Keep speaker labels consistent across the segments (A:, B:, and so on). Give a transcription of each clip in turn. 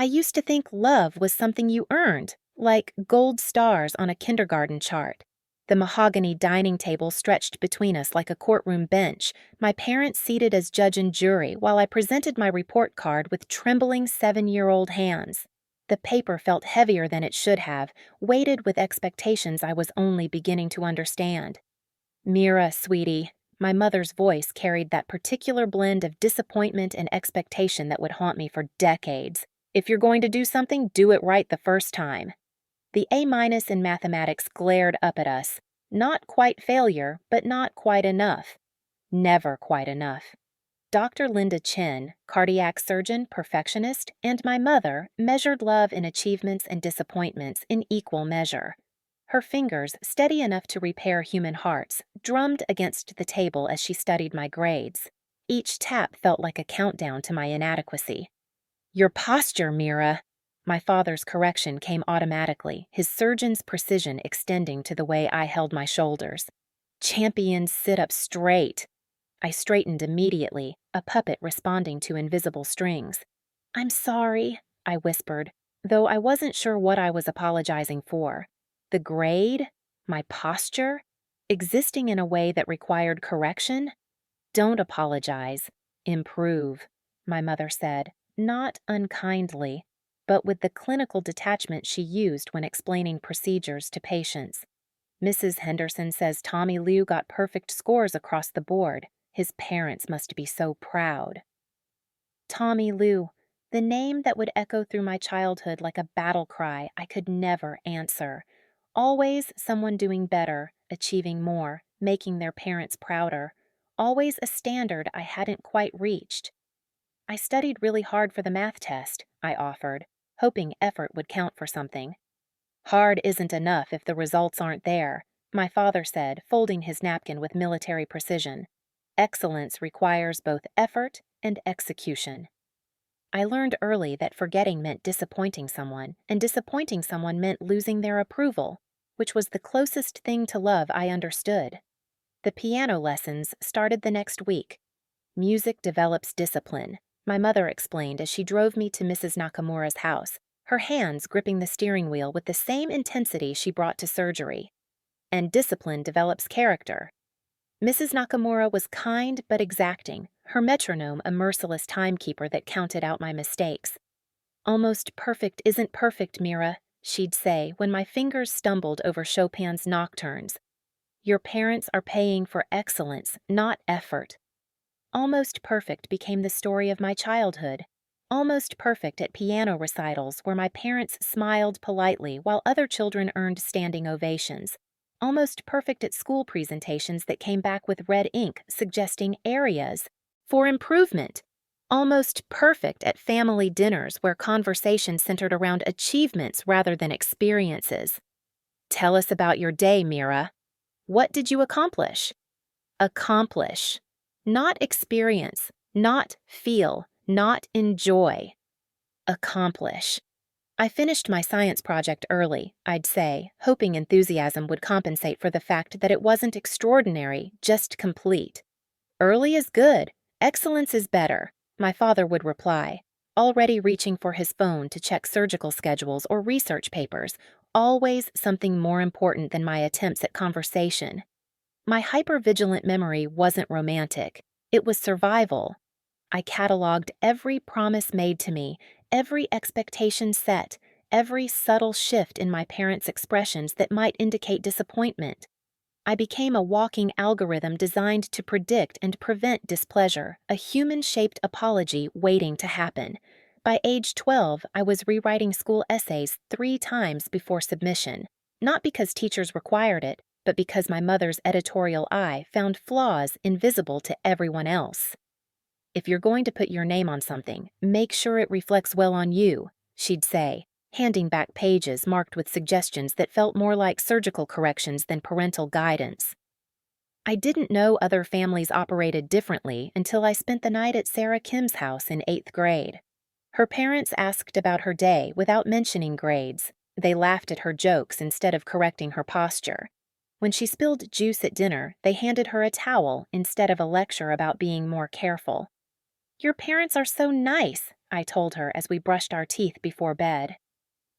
A: I used to think love was something you earned, like gold stars on a kindergarten chart. The mahogany dining table stretched between us like a courtroom bench, my parents seated as judge and jury while I presented my report card with trembling 7-year-old hands. The paper felt heavier than it should have, weighted with expectations I was only beginning to understand. Mira, sweetie, my mother's voice carried that particular blend of disappointment and expectation that would haunt me for decades. If you're going to do something, do it right the first time. The A- in mathematics glared up at us. Not quite failure, but not quite enough. Never quite enough. Dr. Linda Chin, cardiac surgeon, perfectionist, and my mother measured love in achievements and disappointments in equal measure. Her fingers, steady enough to repair human hearts, drummed against the table as she studied my grades. Each tap felt like a countdown to my inadequacy. Your posture, Mira. My father's correction came automatically, his surgeon's precision extending to the way I held my shoulders. Champion, sit up straight. I straightened immediately, a puppet responding to invisible strings. I'm sorry, I whispered, though I wasn't sure what I was apologizing for. The grade? My posture? Existing in a way that required correction? Don't apologize. Improve, my mother said, not unkindly, but with the clinical detachment she used when explaining procedures to patients. Mrs. Henderson says Tommy Liu got perfect scores across the board. His parents must be so proud. Tommy Liu, the name that would echo through my childhood like a battle cry I could never answer. Always someone doing better, achieving more, making their parents prouder. Always a standard I hadn't quite reached. I studied really hard for the math test, I offered, hoping effort would count for something. Hard isn't enough if the results aren't there, my father said, folding his napkin with military precision. Excellence requires both effort and execution. I learned early that forgetting meant disappointing someone, and disappointing someone meant losing their approval, which was the closest thing to love I understood. The piano lessons started the next week. Music develops discipline, my mother explained as she drove me to Mrs. Nakamura's house, her hands gripping the steering wheel with the same intensity she brought to surgery. And discipline develops character. Mrs. Nakamura was kind but exacting, her metronome a merciless timekeeper that counted out my mistakes. Almost perfect isn't perfect, Mira, she'd say when my fingers stumbled over Chopin's nocturnes. Your parents are paying for excellence, not effort. Almost Perfect became the story of my childhood. Almost Perfect at piano recitals where my parents smiled politely while other children earned standing ovations. Almost Perfect at school presentations that came back with red ink suggesting areas for improvement. Almost Perfect at family dinners where conversation centered around achievements rather than experiences. Tell us about your day, Mira. What did you accomplish? Accomplish. Not experience, not feel, not enjoy. Accomplish. I finished my science project early, I'd say, hoping enthusiasm would compensate for the fact that it wasn't extraordinary, just complete. Early is good, excellence is better, my father would reply, already reaching for his phone to check surgical schedules or research papers, always something more important than my attempts at conversation. My hypervigilant memory wasn't romantic. It was survival. I cataloged every promise made to me, every expectation set, every subtle shift in my parents' expressions that might indicate disappointment. I became a walking algorithm designed to predict and prevent displeasure, a human-shaped apology waiting to happen. By age 12, I was rewriting school essays 3 times before submission, not because teachers required it, but because my mother's editorial eye found flaws invisible to everyone else. If you're going to put your name on something, make sure it reflects well on you, she'd say, handing back pages marked with suggestions that felt more like surgical corrections than parental guidance. I didn't know other families operated differently until I spent the night at Sarah Kim's house in 8th grade. Her parents asked about her day without mentioning grades. They laughed at her jokes instead of correcting her posture. When she spilled juice at dinner, they handed her a towel instead of a lecture about being more careful. Your parents are so nice, I told her as we brushed our teeth before bed.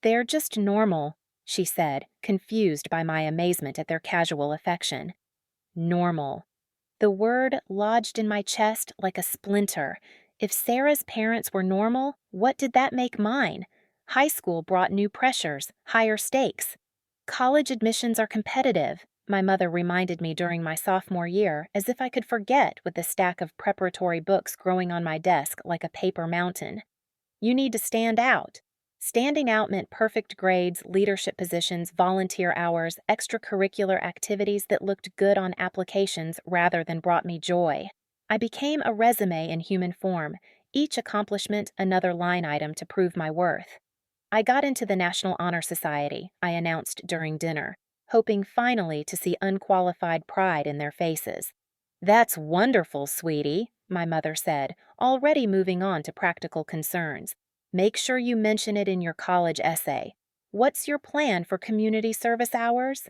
A: They're just normal, she said, confused by my amazement at their casual affection. Normal. The word lodged in my chest like a splinter. If Sarah's parents were normal, what did that make mine? High school brought new pressures, higher stakes. College admissions are competitive, my mother reminded me during my sophomore year, as if I could forget with the stack of preparatory books growing on my desk like a paper mountain. You need to stand out. Standing out meant perfect grades, leadership positions, volunteer hours, extracurricular activities that looked good on applications rather than brought me joy. I became a resume in human form, each accomplishment another line item to prove my worth. I got into the National Honor Society, I announced during dinner, hoping finally to see unqualified pride in their faces. That's wonderful, sweetie, my mother said, already moving on to practical concerns. Make sure you mention it in your college essay. What's your plan for community service hours?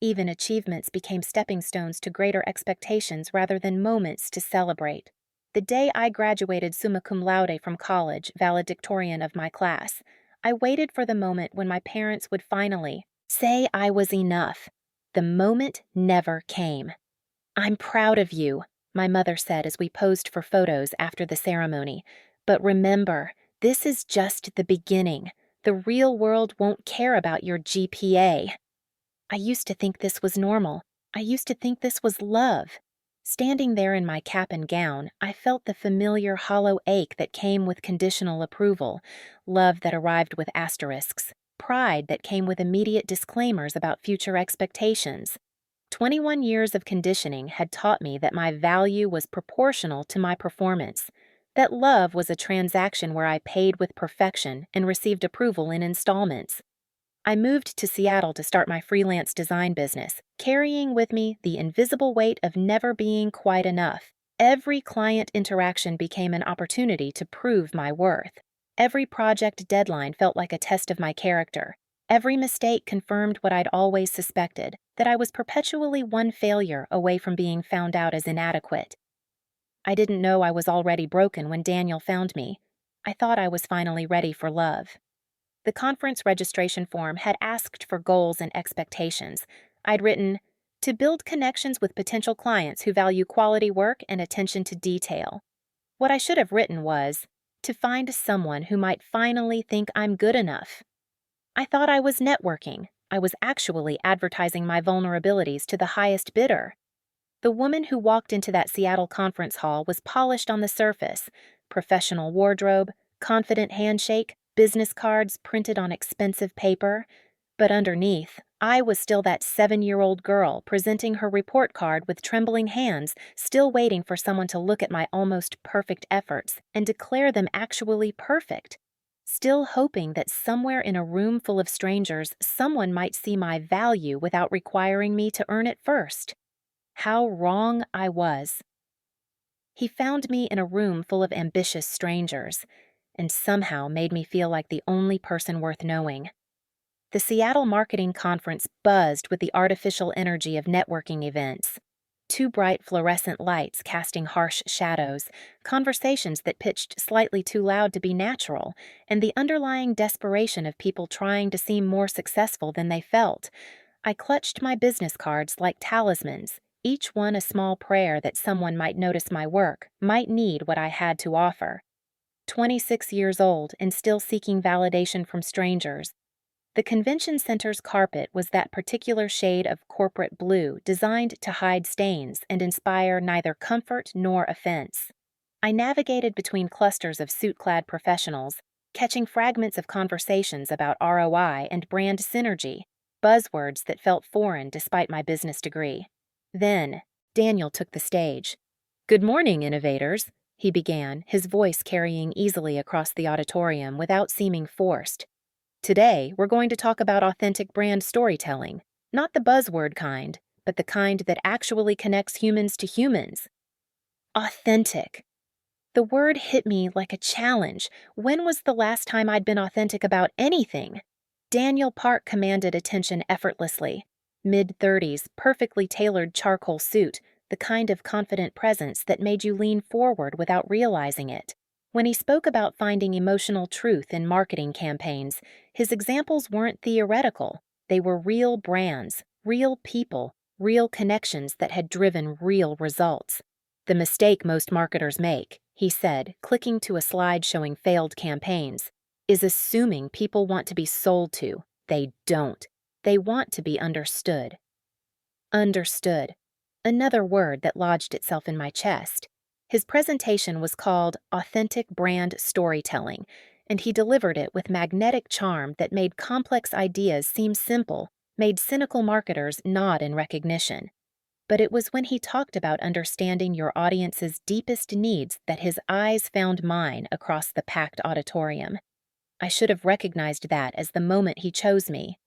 A: Even achievements became stepping stones to greater expectations rather than moments to celebrate. The day I graduated summa cum laude from college, valedictorian of my class, I waited for the moment when my parents would finally say I was enough. The moment never came. I'm proud of you, my mother said as we posed for photos after the ceremony. But remember, this is just the beginning. The real world won't care about your GPA. I used to think this was normal. I used to think this was love. Standing there in my cap and gown, I felt the familiar hollow ache that came with conditional approval, love that arrived with asterisks, pride that came with immediate disclaimers about future expectations. 21 years of conditioning had taught me that my value was proportional to my performance, that love was a transaction where I paid with perfection and received approval in installments. I moved to Seattle to start my freelance design business, carrying with me the invisible weight of never being quite enough. Every client interaction became an opportunity to prove my worth. Every project deadline felt like a test of my character. Every mistake confirmed what I'd always suspected, that I was perpetually one failure away from being found out as inadequate. I didn't know I was already broken when Daniel found me. I thought I was finally ready for love. The conference registration form had asked for goals and expectations. I'd written, to build connections with potential clients who value quality work and attention to detail. What I should have written was, to find someone who might finally think I'm good enough. I thought I was networking. I was actually advertising my vulnerabilities to the highest bidder. The woman who walked into that Seattle conference hall was polished on the surface, professional wardrobe, confident handshake, business cards printed on expensive paper. But underneath, I was still that 7-year-old girl presenting her report card with trembling hands, still waiting for someone to look at my almost perfect efforts and declare them actually perfect. Still hoping that somewhere in a room full of strangers, someone might see my value without requiring me to earn it first. How wrong I was. He found me in a room full of ambitious strangers, and somehow made me feel like the only person worth knowing. The Seattle Marketing Conference buzzed with the artificial energy of networking events. Too bright fluorescent lights casting harsh shadows, conversations that pitched slightly too loud to be natural, and the underlying desperation of people trying to seem more successful than they felt. I clutched my business cards like talismans, each one a small prayer that someone might notice my work, might need what I had to offer. 26 years old and still seeking validation from strangers. The convention center's carpet was that particular shade of corporate blue designed to hide stains and inspire neither comfort nor offense. I navigated between clusters of suit-clad professionals, catching fragments of conversations about ROI and brand synergy, buzzwords that felt foreign despite my business degree. Then, Daniel took the stage. "Good morning, innovators," he began, his voice carrying easily across the auditorium without seeming forced. "Today, we're going to talk about authentic brand storytelling, not the buzzword kind, but the kind that actually connects humans to humans." Authentic. The word hit me like a challenge. When was the last time I'd been authentic about anything? Daniel Park commanded attention effortlessly. Mid-30s, perfectly tailored charcoal suit, the kind of confident presence that made you lean forward without realizing it. When he spoke about finding emotional truth in marketing campaigns, his examples weren't theoretical. They were real brands, real people, real connections that had driven real results. The mistake most marketers make, he said, clicking to a slide showing failed campaigns, is assuming people want to be sold to. They don't. They want to be understood. Understood. Another word that lodged itself in my chest. His presentation was called Authentic Brand Storytelling, and he delivered it with magnetic charm that made complex ideas seem simple, made cynical marketers nod in recognition. But it was when he talked about understanding your audience's deepest needs that his eyes found mine across the packed auditorium. I should have recognized that as the moment he chose me.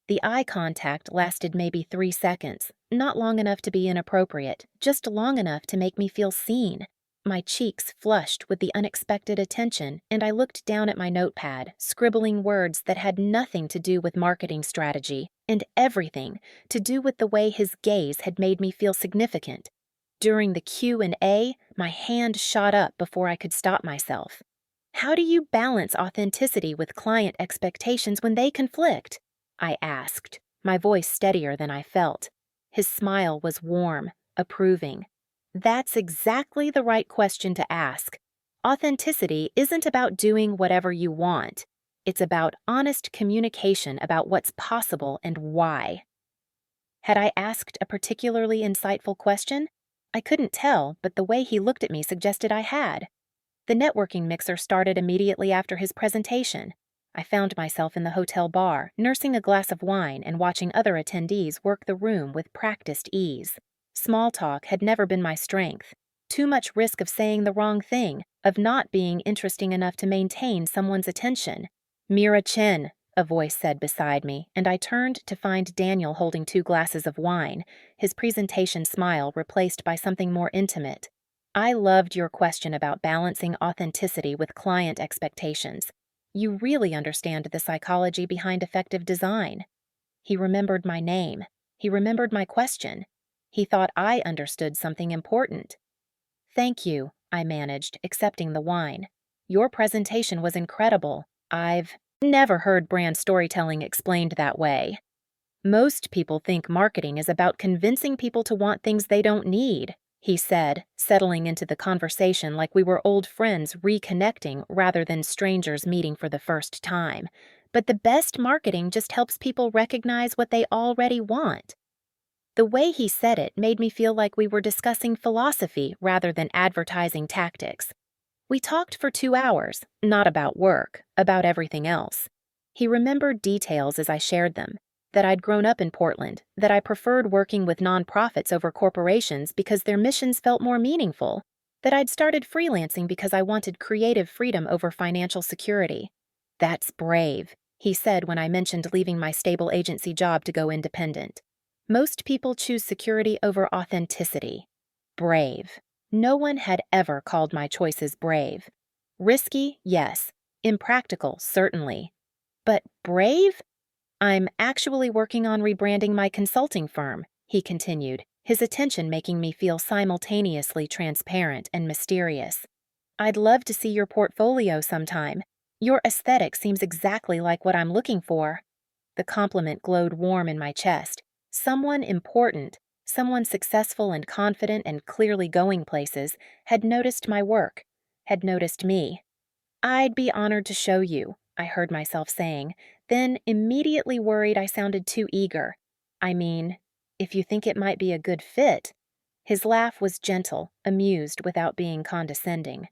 A: The eye contact lasted maybe 3 seconds, not long enough to be inappropriate, just long enough to make me feel seen. My cheeks flushed with the unexpected attention, and I looked down at my notepad, scribbling words that had nothing to do with marketing strategy, and everything to do with the way his gaze had made me feel significant. During the Q&A, my hand shot up before I could stop myself. How do you balance authenticity with client expectations when they conflict? I asked, my voice steadier than I felt. His smile was warm, approving. That's exactly the right question to ask. Authenticity isn't about doing whatever you want. It's about honest communication about what's possible and why. Had I asked a particularly insightful question? I couldn't tell, but the way he looked at me suggested I had. The networking mixer started immediately after his presentation. I found myself in the hotel bar, nursing a glass of wine and watching other attendees work the room with practiced ease. Small talk had never been my strength. Too much risk of saying the wrong thing, of not being interesting enough to maintain someone's attention. Mira Chen, a voice said beside me, and I turned to find Daniel holding 2 glasses of wine, his presentation smile replaced by something more intimate. I loved your question about balancing authenticity with client expectations. You really understand the psychology behind effective design. He remembered my name. He remembered my question. He thought I understood something important. Thank you, I managed, accepting the wine. Your presentation was incredible. I've never heard brand storytelling explained that way. Most people think marketing is about convincing people to want things they don't need, he said, settling into the conversation like we were old friends reconnecting rather than strangers meeting for the first time. But the best marketing just helps people recognize what they already want. The way he said it made me feel like we were discussing philosophy rather than advertising tactics. We talked for 2 hours, not about work, about everything else. He remembered details as I shared them. That I'd grown up in Portland, that I preferred working with nonprofits over corporations because their missions felt more meaningful, that I'd started freelancing because I wanted creative freedom over financial security. That's brave, he said when I mentioned leaving my stable agency job to go independent. Most people choose security over authenticity. Brave. No one had ever called my choices brave. Risky, yes. Impractical, certainly. But brave? I'm actually working on rebranding my consulting firm, he continued, his attention making me feel simultaneously transparent and mysterious. I'd love to see your portfolio sometime. Your aesthetic seems exactly like what I'm looking for. The compliment glowed warm in my chest. Someone important, someone successful and confident and clearly going places, had noticed my work, had noticed me. I'd be honored to show you, I heard myself saying, then immediately worried I sounded too eager. I mean, if you think it might be a good fit. His laugh was gentle, amused without being condescending.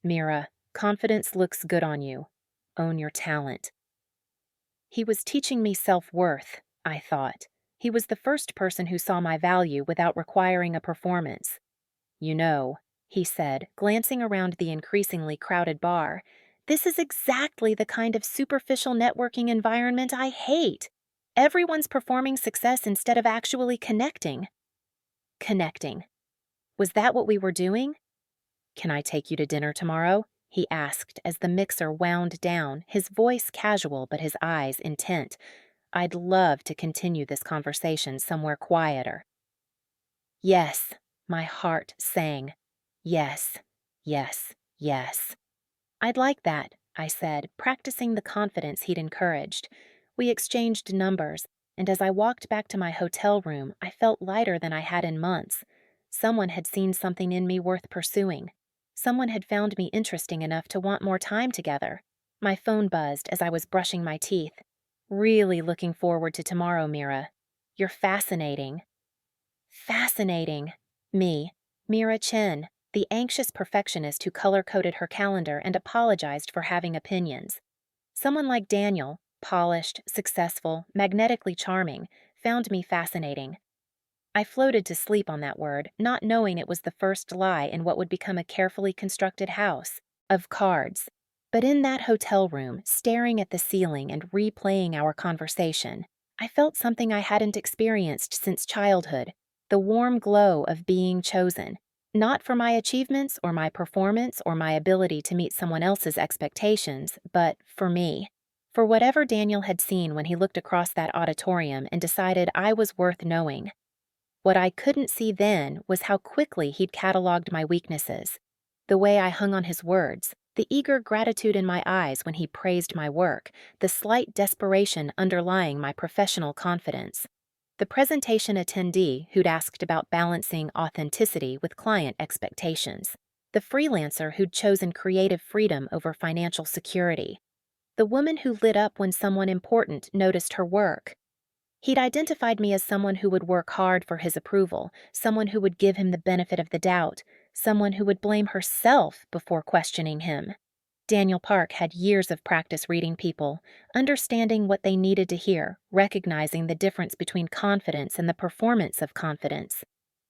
A: Mira, confidence looks good on you. Own your talent. He was teaching me self-worth, I thought. He was the first person who saw my value without requiring a performance. You know, he said, glancing around the increasingly crowded bar, this is exactly the kind of superficial networking environment I hate. Everyone's performing success instead of actually connecting. Connecting. Was that what we were doing? Can I take you to dinner tomorrow? He asked as the mixer wound down, his voice casual but his eyes intent. I'd love to continue this conversation somewhere quieter. Yes, my heart sang. Yes, yes, yes. I'd like that, I said, practicing the confidence he'd encouraged. We exchanged numbers, and as I walked back to my hotel room, I felt lighter than I had in months. Someone had seen something in me worth pursuing. Someone had found me interesting enough to want more time together. My phone buzzed as I was brushing my teeth. Really looking forward to tomorrow, Mira. You're fascinating. Fascinating. Me, Mira Chen, the anxious perfectionist who color-coded her calendar and apologized for having opinions. Someone like Daniel, polished, successful, magnetically charming, found me fascinating. I floated to sleep on that word, not knowing it was the first lie in what would become a carefully constructed house of cards. But in that hotel room, staring at the ceiling and replaying our conversation, I felt something I hadn't experienced since childhood, the warm glow of being chosen, not for my achievements or my performance or my ability to meet someone else's expectations, but for me. For whatever Daniel had seen when he looked across that auditorium and decided I was worth knowing. What I couldn't see then was how quickly he'd cataloged my weaknesses. The way I hung on his words, the eager gratitude in my eyes when he praised my work, the slight desperation underlying my professional confidence. The presentation attendee who'd asked about balancing authenticity with client expectations. The freelancer who'd chosen creative freedom over financial security. The woman who lit up when someone important noticed her work. He'd identified me as someone who would work hard for his approval, someone who would give him the benefit of the doubt, someone who would blame herself before questioning him. Daniel Park had years of practice reading people, understanding what they needed to hear, recognizing the difference between confidence and the performance of confidence.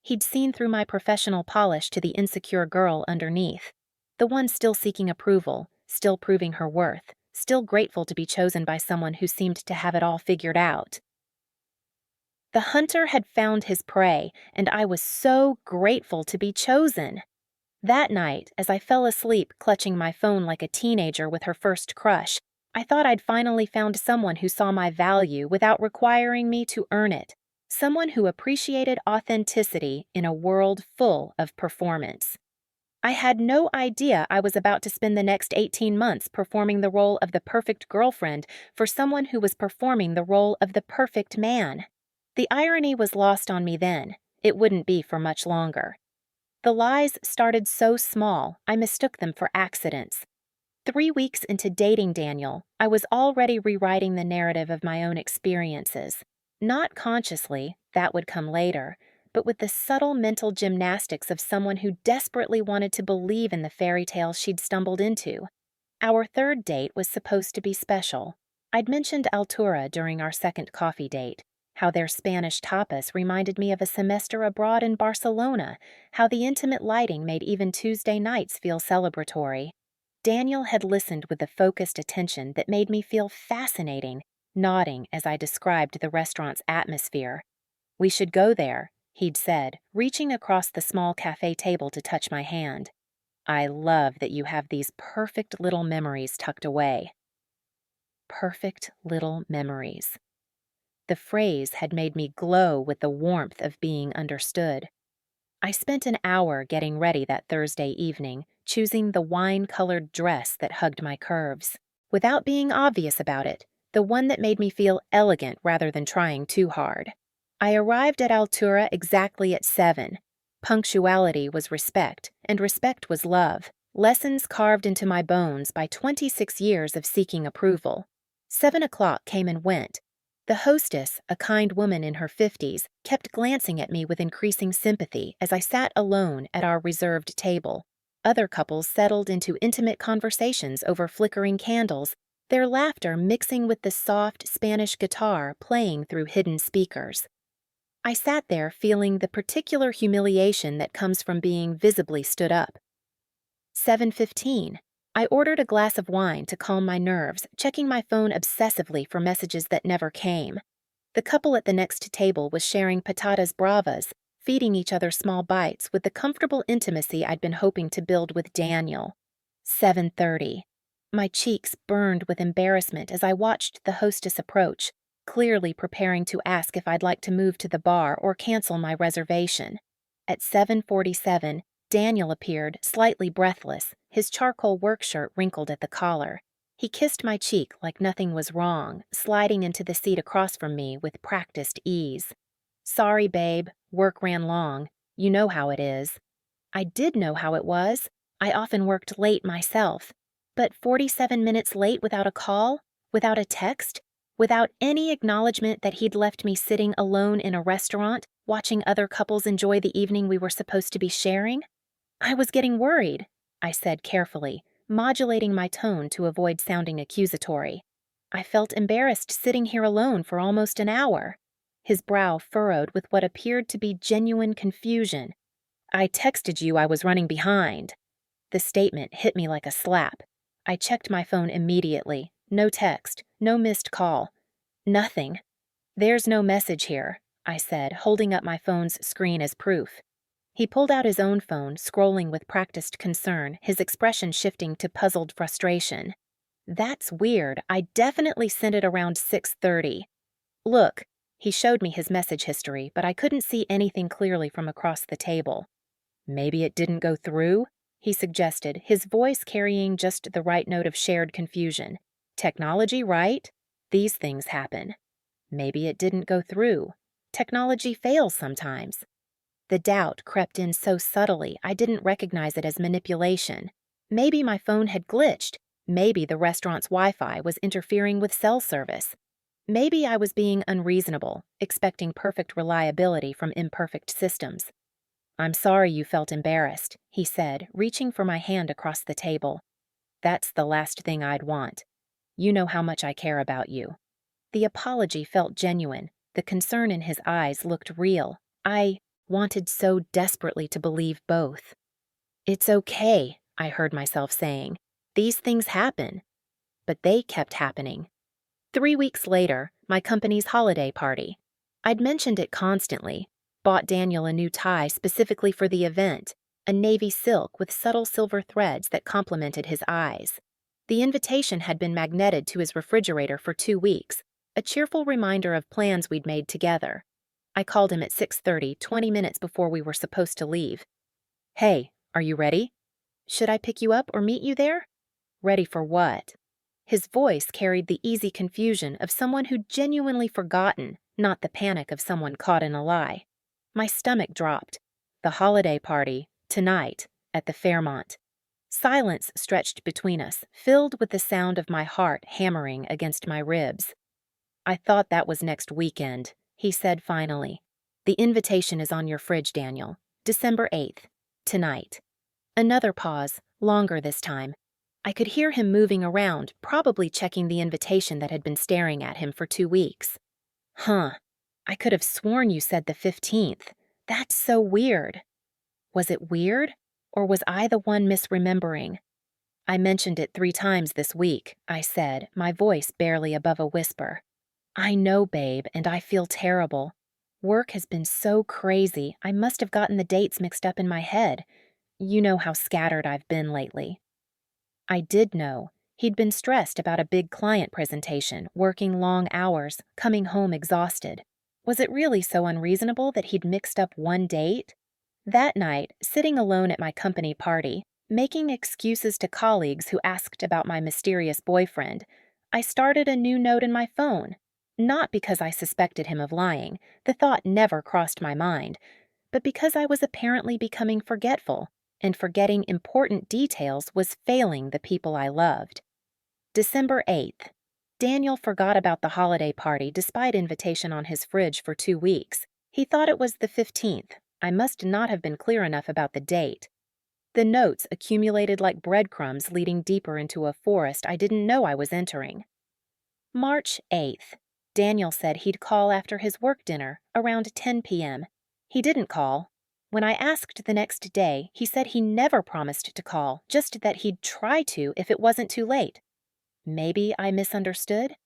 A: He'd seen through my professional polish to the insecure girl underneath, the one still seeking approval, still proving her worth, still grateful to be chosen by someone who seemed to have it all figured out. The hunter had found his prey, and I was so grateful to be chosen. That night, as I fell asleep clutching my phone like a teenager with her first crush, I thought I'd finally found someone who saw my value without requiring me to earn it. Someone who appreciated authenticity in a world full of performance. I had no idea I was about to spend the next 18 months performing the role of the perfect girlfriend for someone who was performing the role of the perfect man. The irony was lost on me then. It wouldn't be for much longer. The lies started so small, I mistook them for accidents. 3 weeks into dating Daniel, I was already rewriting the narrative of my own experiences. Not consciously, that would come later, but with the subtle mental gymnastics of someone who desperately wanted to believe in the fairy tale she'd stumbled into. Our third date was supposed to be special. I'd mentioned Altura during our second coffee date. How their Spanish tapas reminded me of a semester abroad in Barcelona, how the intimate lighting made even Tuesday nights feel celebratory. Daniel had listened with the focused attention that made me feel fascinating, nodding as I described the restaurant's atmosphere. "We should go there," he'd said, reaching across the small cafe table to touch my hand. "I love that you have these perfect little memories tucked away." Perfect little memories. The phrase had made me glow with the warmth of being understood. I spent an hour getting ready that Thursday evening, choosing the wine-colored dress that hugged my curves. Without being obvious about it, the one that made me feel elegant rather than trying too hard. I arrived at Altura exactly at 7. Punctuality was respect, and respect was love. Lessons carved into my bones by 26 years of seeking approval. 7 o'clock came and went. The hostess, a kind woman in her 50s, kept glancing at me with increasing sympathy as I sat alone at our reserved table. Other couples settled into intimate conversations over flickering candles, their laughter mixing with the soft Spanish guitar playing through hidden speakers. I sat there feeling the particular humiliation that comes from being visibly stood up. 7:15. I ordered a glass of wine to calm my nerves, checking my phone obsessively for messages that never came. The couple at the next table was sharing patatas bravas, feeding each other small bites with the comfortable intimacy I'd been hoping to build with Daniel. 7:30. My cheeks burned with embarrassment as I watched the hostess approach, clearly preparing to ask if I'd like to move to the bar or cancel my reservation. At 7:47, Daniel appeared, slightly breathless, his charcoal work shirt wrinkled at the collar. He kissed my cheek like nothing was wrong, sliding into the seat across from me with practiced ease. "Sorry, babe. Work ran long. You know how it is." I did know how it was. I often worked late myself. But 47 minutes late without a call, without a text, without any acknowledgement that he'd left me sitting alone in a restaurant, watching other couples enjoy the evening we were supposed to be sharing? I was getting worried, I said carefully, modulating my tone to avoid sounding accusatory. I felt embarrassed sitting here alone for almost an hour. His brow furrowed with what appeared to be genuine confusion. "I texted you I was running behind." The statement hit me like a slap. I checked my phone immediately. No text, no missed call. Nothing. "There's no message here," I said, holding up my phone's screen as proof. He pulled out his own phone, scrolling with practiced concern, his expression shifting to puzzled frustration. "That's weird. I definitely sent it around 6:30. Look." He showed me his message history, but I couldn't see anything clearly from across the table. "Maybe it didn't go through?" he suggested, his voice carrying just the right note of shared confusion. "Technology, right? These things happen." Maybe it didn't go through. Technology fails sometimes. The doubt crept in so subtly I didn't recognize it as manipulation. Maybe my phone had glitched. Maybe the restaurant's Wi-Fi was interfering with cell service. Maybe I was being unreasonable, expecting perfect reliability from imperfect systems. "I'm sorry you felt embarrassed," he said, reaching for my hand across the table. "That's the last thing I'd want. You know how much I care about you." The apology felt genuine. The concern in his eyes looked real. I wanted so desperately to believe both. "It's okay," I heard myself saying. "These things happen." But they kept happening. 3 weeks later, my company's holiday party. I'd mentioned it constantly. Bought Daniel a new tie specifically for the event, a navy silk with subtle silver threads that complemented his eyes. The invitation had been magneted to his refrigerator for 2 weeks, a cheerful reminder of plans we'd made together. I called him at 6:30, 20 minutes before we were supposed to leave. "Hey, are you ready?" "Should I pick you up or meet you there?" "Ready for what?" His voice carried the easy confusion of someone who'd genuinely forgotten, not the panic of someone caught in a lie. My stomach dropped. "The holiday party, tonight, at the Fairmont." Silence stretched between us, filled with the sound of my heart hammering against my ribs. "I thought that was next weekend," he said finally. "The invitation is on your fridge, Daniel. December 8th. Tonight." Another pause, longer this time. I could hear him moving around, probably checking the invitation that had been staring at him for 2 weeks. "Huh. I could have sworn you said the 15th. That's so weird." Was it weird? Or was I the one misremembering? "I mentioned it 3 times this week," I said, my voice barely above a whisper. "I know, babe, and I feel terrible. Work has been so crazy, I must have gotten the dates mixed up in my head. You know how scattered I've been lately." I did know. He'd been stressed about a big client presentation, working long hours, coming home exhausted. Was it really so unreasonable that he'd mixed up one date? That night, sitting alone at my company party, making excuses to colleagues who asked about my mysterious boyfriend, I started a new note in my phone. Not because I suspected him of lying, the thought never crossed my mind, but because I was apparently becoming forgetful, and forgetting important details was failing the people I loved. December 8th. Daniel forgot about the holiday party despite invitation on his fridge for 2 weeks. He thought it was the 15th. I must not have been clear enough about the date. The notes accumulated like breadcrumbs leading deeper into a forest I didn't know I was entering. March 8th. Daniel said he'd call after his work dinner, around 10 p.m. He didn't call. When I asked the next day, he said he never promised to call, just that he'd try to if it wasn't too late. Maybe I misunderstood?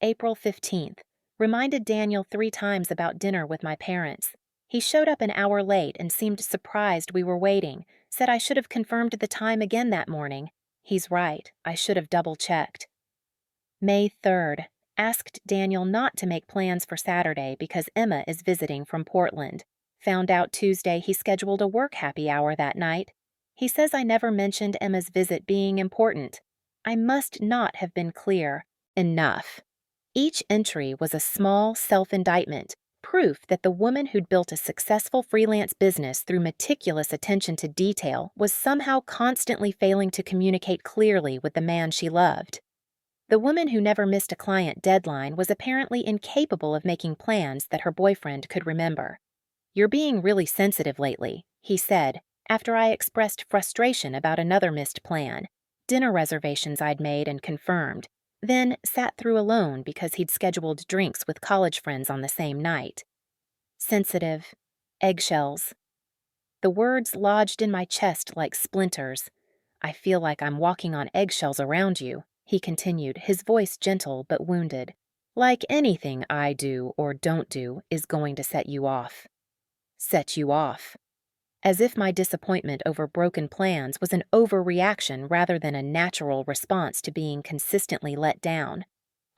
A: April 15th. Reminded Daniel 3 times about dinner with my parents. He showed up an hour late and seemed surprised we were waiting, said I should have confirmed the time again that morning. He's right, I should have double-checked. May 3rd. Asked Daniel not to make plans for Saturday because Emma is visiting from Portland. Found out Tuesday he scheduled a work happy hour that night. He says I never mentioned Emma's visit being important. I must not have been clear enough. Each entry was a small self-indictment, proof that the woman who'd built a successful freelance business through meticulous attention to detail was somehow constantly failing to communicate clearly with the man she loved. The woman who never missed a client deadline was apparently incapable of making plans that her boyfriend could remember. "You're being really sensitive lately," he said, after I expressed frustration about another missed plan, dinner reservations I'd made and confirmed, then sat through alone because he'd scheduled drinks with college friends on the same night. Sensitive. Eggshells. The words lodged in my chest like splinters. "I feel like I'm walking on eggshells around you," he continued, his voice gentle but wounded. "Like anything I do or don't do is going to set you off." Set you off. As if my disappointment over broken plans was an overreaction rather than a natural response to being consistently let down.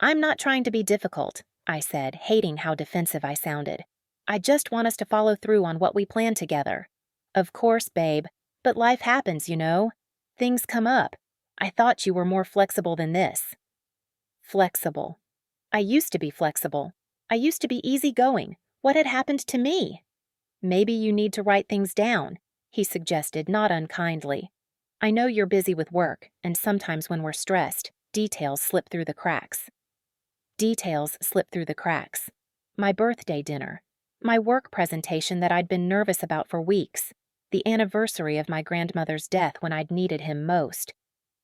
A: "I'm not trying to be difficult," I said, hating how defensive I sounded. "I just want us to follow through on what we planned together." "Of course, babe. But life happens, you know. Things come up. I thought you were more flexible than this." Flexible. I used to be flexible. I used to be easygoing. What had happened to me? "Maybe you need to write things down," he suggested, not unkindly. "I know you're busy with work, and sometimes when we're stressed, details slip through the cracks." Details slip through the cracks. My birthday dinner. My work presentation that I'd been nervous about for weeks. The anniversary of my grandmother's death when I'd needed him most.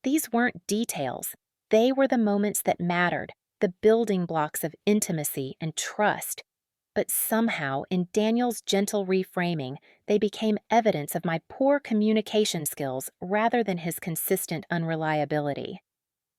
A: These weren't details. They were the moments that mattered, the building blocks of intimacy and trust. But somehow, in Daniel's gentle reframing, they became evidence of my poor communication skills rather than his consistent unreliability.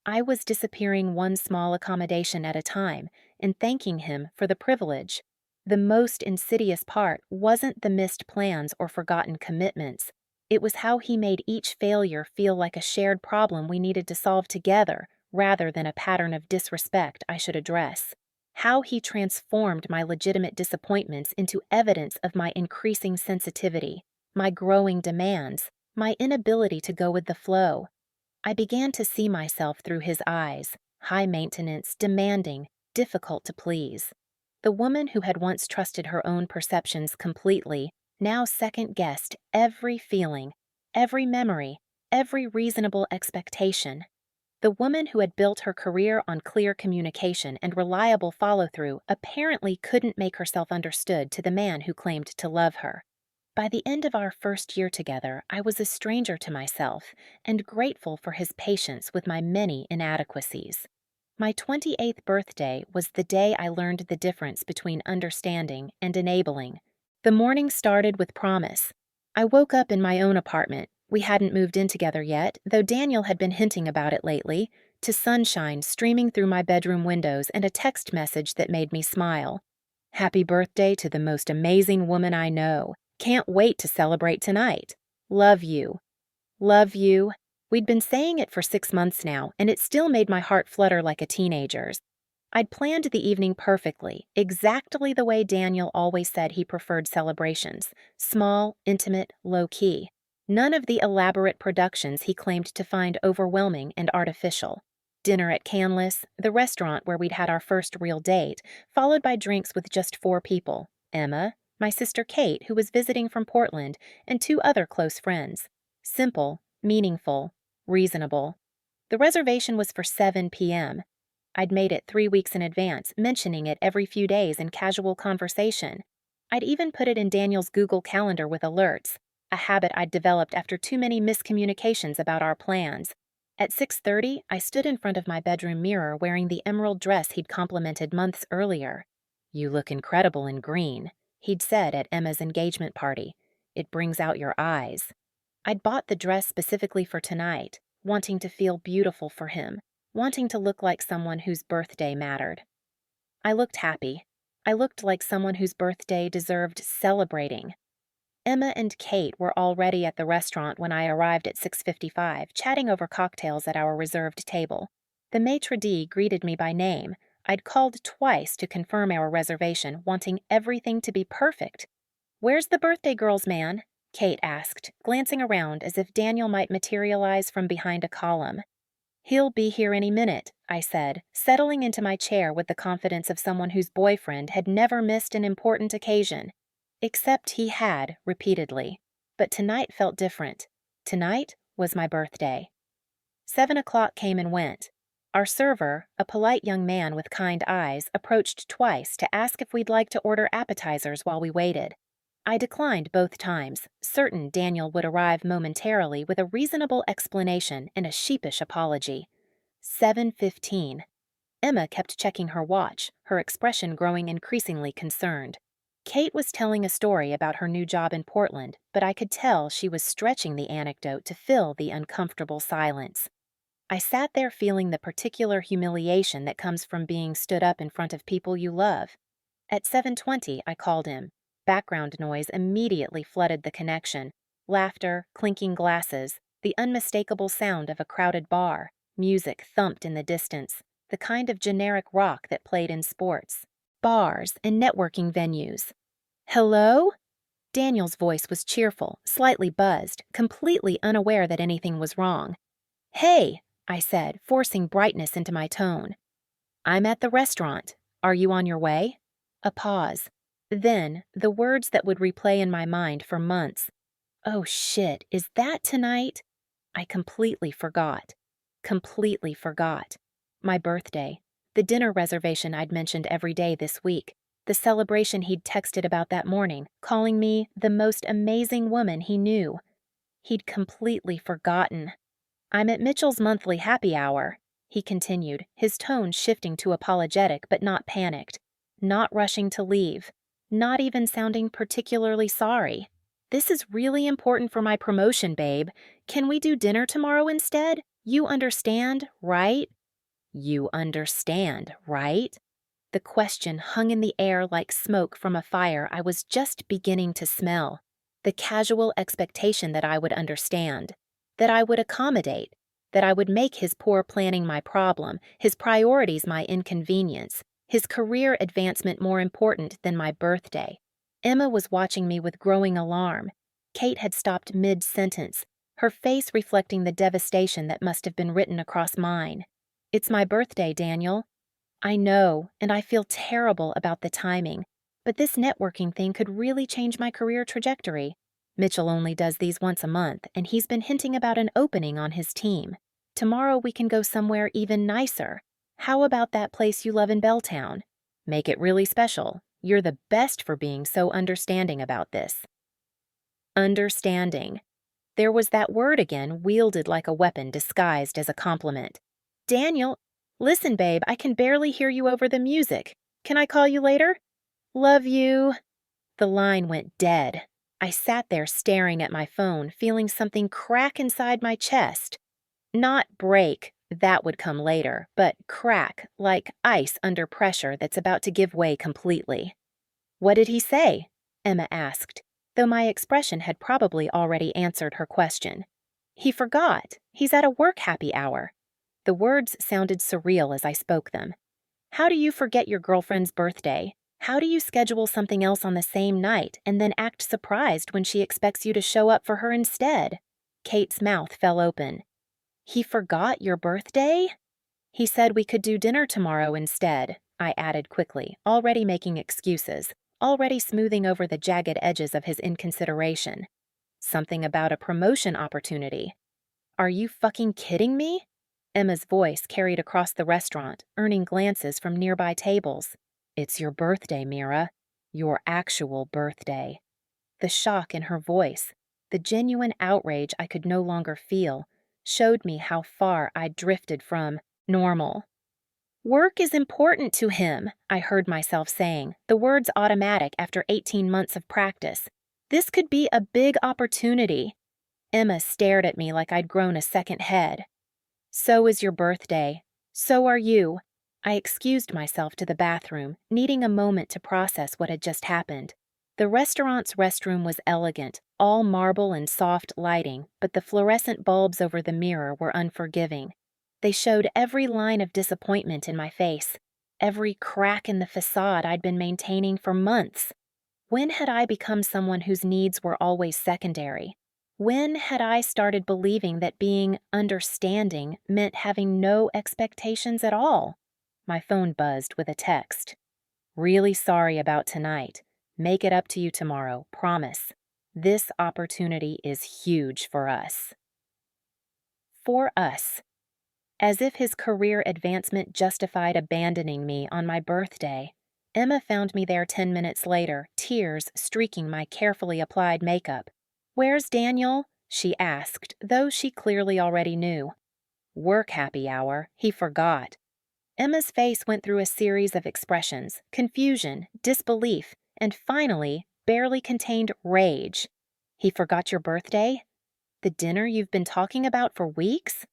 A: I was disappearing one small accommodation at a time and thanking him for the privilege. The most insidious part wasn't the missed plans or forgotten commitments. It was how he made each failure feel like a shared problem we needed to solve together rather than a pattern of disrespect I should address. How he transformed my legitimate disappointments into evidence of my increasing sensitivity, my growing demands, my inability to go with the flow. I began to see myself through his eyes, high maintenance, demanding, difficult to please. The woman who had once trusted her own perceptions completely now second-guessed every feeling, every memory, every reasonable expectation. The woman who had built her career on clear communication and reliable follow-through apparently couldn't make herself understood to the man who claimed to love her. By the end of our first year together, I was a stranger to myself and grateful for his patience with my many inadequacies. My 28th birthday was the day I learned the difference between understanding and enabling. The morning started with promise. I woke up in my own apartment. We hadn't moved in together yet, though Daniel had been hinting about it lately, to sunshine streaming through my bedroom windows and a text message that made me smile. "Happy birthday to the most amazing woman I know. Can't wait to celebrate tonight. Love you." Love you. We'd been saying it for 6 months now, and it still made my heart flutter like a teenager's. I'd planned the evening perfectly, exactly the way Daniel always said he preferred celebrations: small, intimate, low-key. None of the elaborate productions he claimed to find overwhelming and artificial. Dinner at Canlis, the restaurant where we'd had our first real date, followed by drinks with just 4 people: Emma, my sister Kate, who was visiting from Portland, and 2 other close friends. Simple, meaningful, reasonable. The reservation was for 7 p.m. I'd made it 3 weeks in advance, mentioning it every few days in casual conversation. I'd even put it in Daniel's Google Calendar with alerts, a habit I'd developed after too many miscommunications about our plans. At 6:30, I stood in front of my bedroom mirror wearing the emerald dress he'd complimented months earlier. "You look incredible in green," he'd said at Emma's engagement party. "It brings out your eyes." I'd bought the dress specifically for tonight, wanting to feel beautiful for him, wanting to look like someone whose birthday mattered. I looked happy. I looked like someone whose birthday deserved celebrating. Emma and Kate were already at the restaurant when I arrived at 6:55, chatting over cocktails at our reserved table. The maitre d' greeted me by name. I'd called twice to confirm our reservation, wanting everything to be perfect. "Where's the birthday girl's man?" Kate asked, glancing around as if Daniel might materialize from behind a column. "He'll be here any minute," I said, settling into my chair with the confidence of someone whose boyfriend had never missed an important occasion. Except he had, repeatedly. But tonight felt different. Tonight was my birthday. 7 o'clock came and went. Our server, a polite young man with kind eyes, approached twice to ask if we'd like to order appetizers while we waited. I declined both times, certain Daniel would arrive momentarily with a reasonable explanation and a sheepish apology. 7:15. Emma kept checking her watch, her expression growing increasingly concerned. Kate was telling a story about her new job in Portland, but I could tell she was stretching the anecdote to fill the uncomfortable silence. I sat there feeling the particular humiliation that comes from being stood up in front of people you love. At 7:20, I called him. Background noise immediately flooded the connection. Laughter, clinking glasses, the unmistakable sound of a crowded bar, music thumped in the distance, the kind of generic rock that played in sports, bars, and networking venues. "Hello?" Daniel's voice was cheerful, slightly buzzed, completely unaware that anything was wrong. "Hey," I said, forcing brightness into my tone. "I'm at the restaurant. Are you on your way?" A pause. Then, the words that would replay in my mind for months. "Oh shit, is that tonight?" I completely forgot. Completely forgot. My birthday. The dinner reservation I'd mentioned every day this week. The celebration he'd texted about that morning, calling me the most amazing woman he knew. He'd completely forgotten. "I'm at Mitchell's monthly happy hour," he continued, his tone shifting to apologetic but not panicked. Not rushing to leave. Not even sounding particularly sorry. "This is really important for my promotion, babe. Can we do dinner tomorrow instead? You understand, right?" You understand, right? The question hung in the air like smoke from a fire I was just beginning to smell. The casual expectation that I would understand, that I would accommodate, that I would make his poor planning my problem, his priorities my inconvenience, his career advancement more important than my birthday. Emma was watching me with growing alarm. Kate had stopped mid-sentence, her face reflecting the devastation that must have been written across mine. "It's my birthday, Daniel." "I know, and I feel terrible about the timing, but this networking thing could really change my career trajectory. Mitchell only does these once a month, and he's been hinting about an opening on his team. Tomorrow we can go somewhere even nicer. How about that place you love in Belltown? Make it really special. You're the best for being so understanding about this." Understanding. There was that word again, wielded like a weapon disguised as a compliment. "Daniel, listen, babe, I can barely hear you over the music. Can I call you later?" "Love you." The line went dead. I sat there staring at my phone, feeling something crack inside my chest. Not break, that would come later, but crack, like ice under pressure that's about to give way completely. "What did he say?" Emma asked, though my expression had probably already answered her question. "He forgot. He's at a work happy hour." The words sounded surreal as I spoke them. How do you forget your girlfriend's birthday? How do you schedule something else on the same night and then act surprised when she expects you to show up for her instead? Kate's mouth fell open. "He forgot your birthday?" "He said we could do dinner tomorrow instead," I added quickly, already making excuses, already smoothing over the jagged edges of his inconsideration. "Something about a promotion opportunity." "Are you fucking kidding me?" Emma's voice carried across the restaurant, earning glances from nearby tables. "It's your birthday, Mira. Your actual birthday." The shock in her voice, the genuine outrage I could no longer feel, showed me how far I'd drifted from normal. "Work is important to him," I heard myself saying, the words automatic after 18 months of practice. "This could be a big opportunity." Emma stared at me like I'd grown a second head. "So is your birthday. So are you." I excused myself to the bathroom, needing a moment to process what had just happened. The restaurant's restroom was elegant, all marble and soft lighting, but the fluorescent bulbs over the mirror were unforgiving. They showed every line of disappointment in my face, every crack in the facade I'd been maintaining for months. When had I become someone whose needs were always secondary? When had I started believing that being understanding meant having no expectations at all? My phone buzzed with a text. Really sorry about tonight. Make it up to you tomorrow, promise. This opportunity is huge for us. For us. As if his career advancement justified abandoning me on my birthday. Emma found me there 10 minutes later, tears streaking my carefully applied makeup. "Where's Daniel?" she asked, though she clearly already knew. "Work happy hour. He forgot." Emma's face went through a series of expressions: confusion, disbelief, and finally, barely contained rage. "He forgot your birthday? The dinner you've been talking about for weeks?"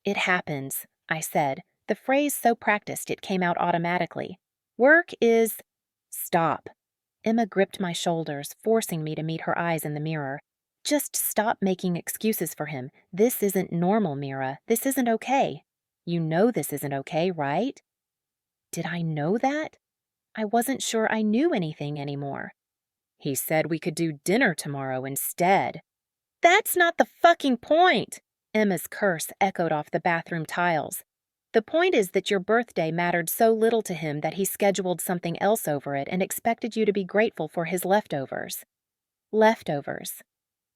A: "It happens," I said, the phrase so practiced it came out automatically. "Work is—" "Stop." Emma gripped my shoulders, forcing me to meet her eyes in the mirror. "Just stop making excuses for him. This isn't normal, Mira. This isn't okay. You know this isn't okay, right?" Did I know that? I wasn't sure I knew anything anymore. "He said we could do dinner tomorrow instead." "That's not the fucking point!" Emma's curse echoed off the bathroom tiles. "The point is that your birthday mattered so little to him that he scheduled something else over it and expected you to be grateful for his leftovers." Leftovers.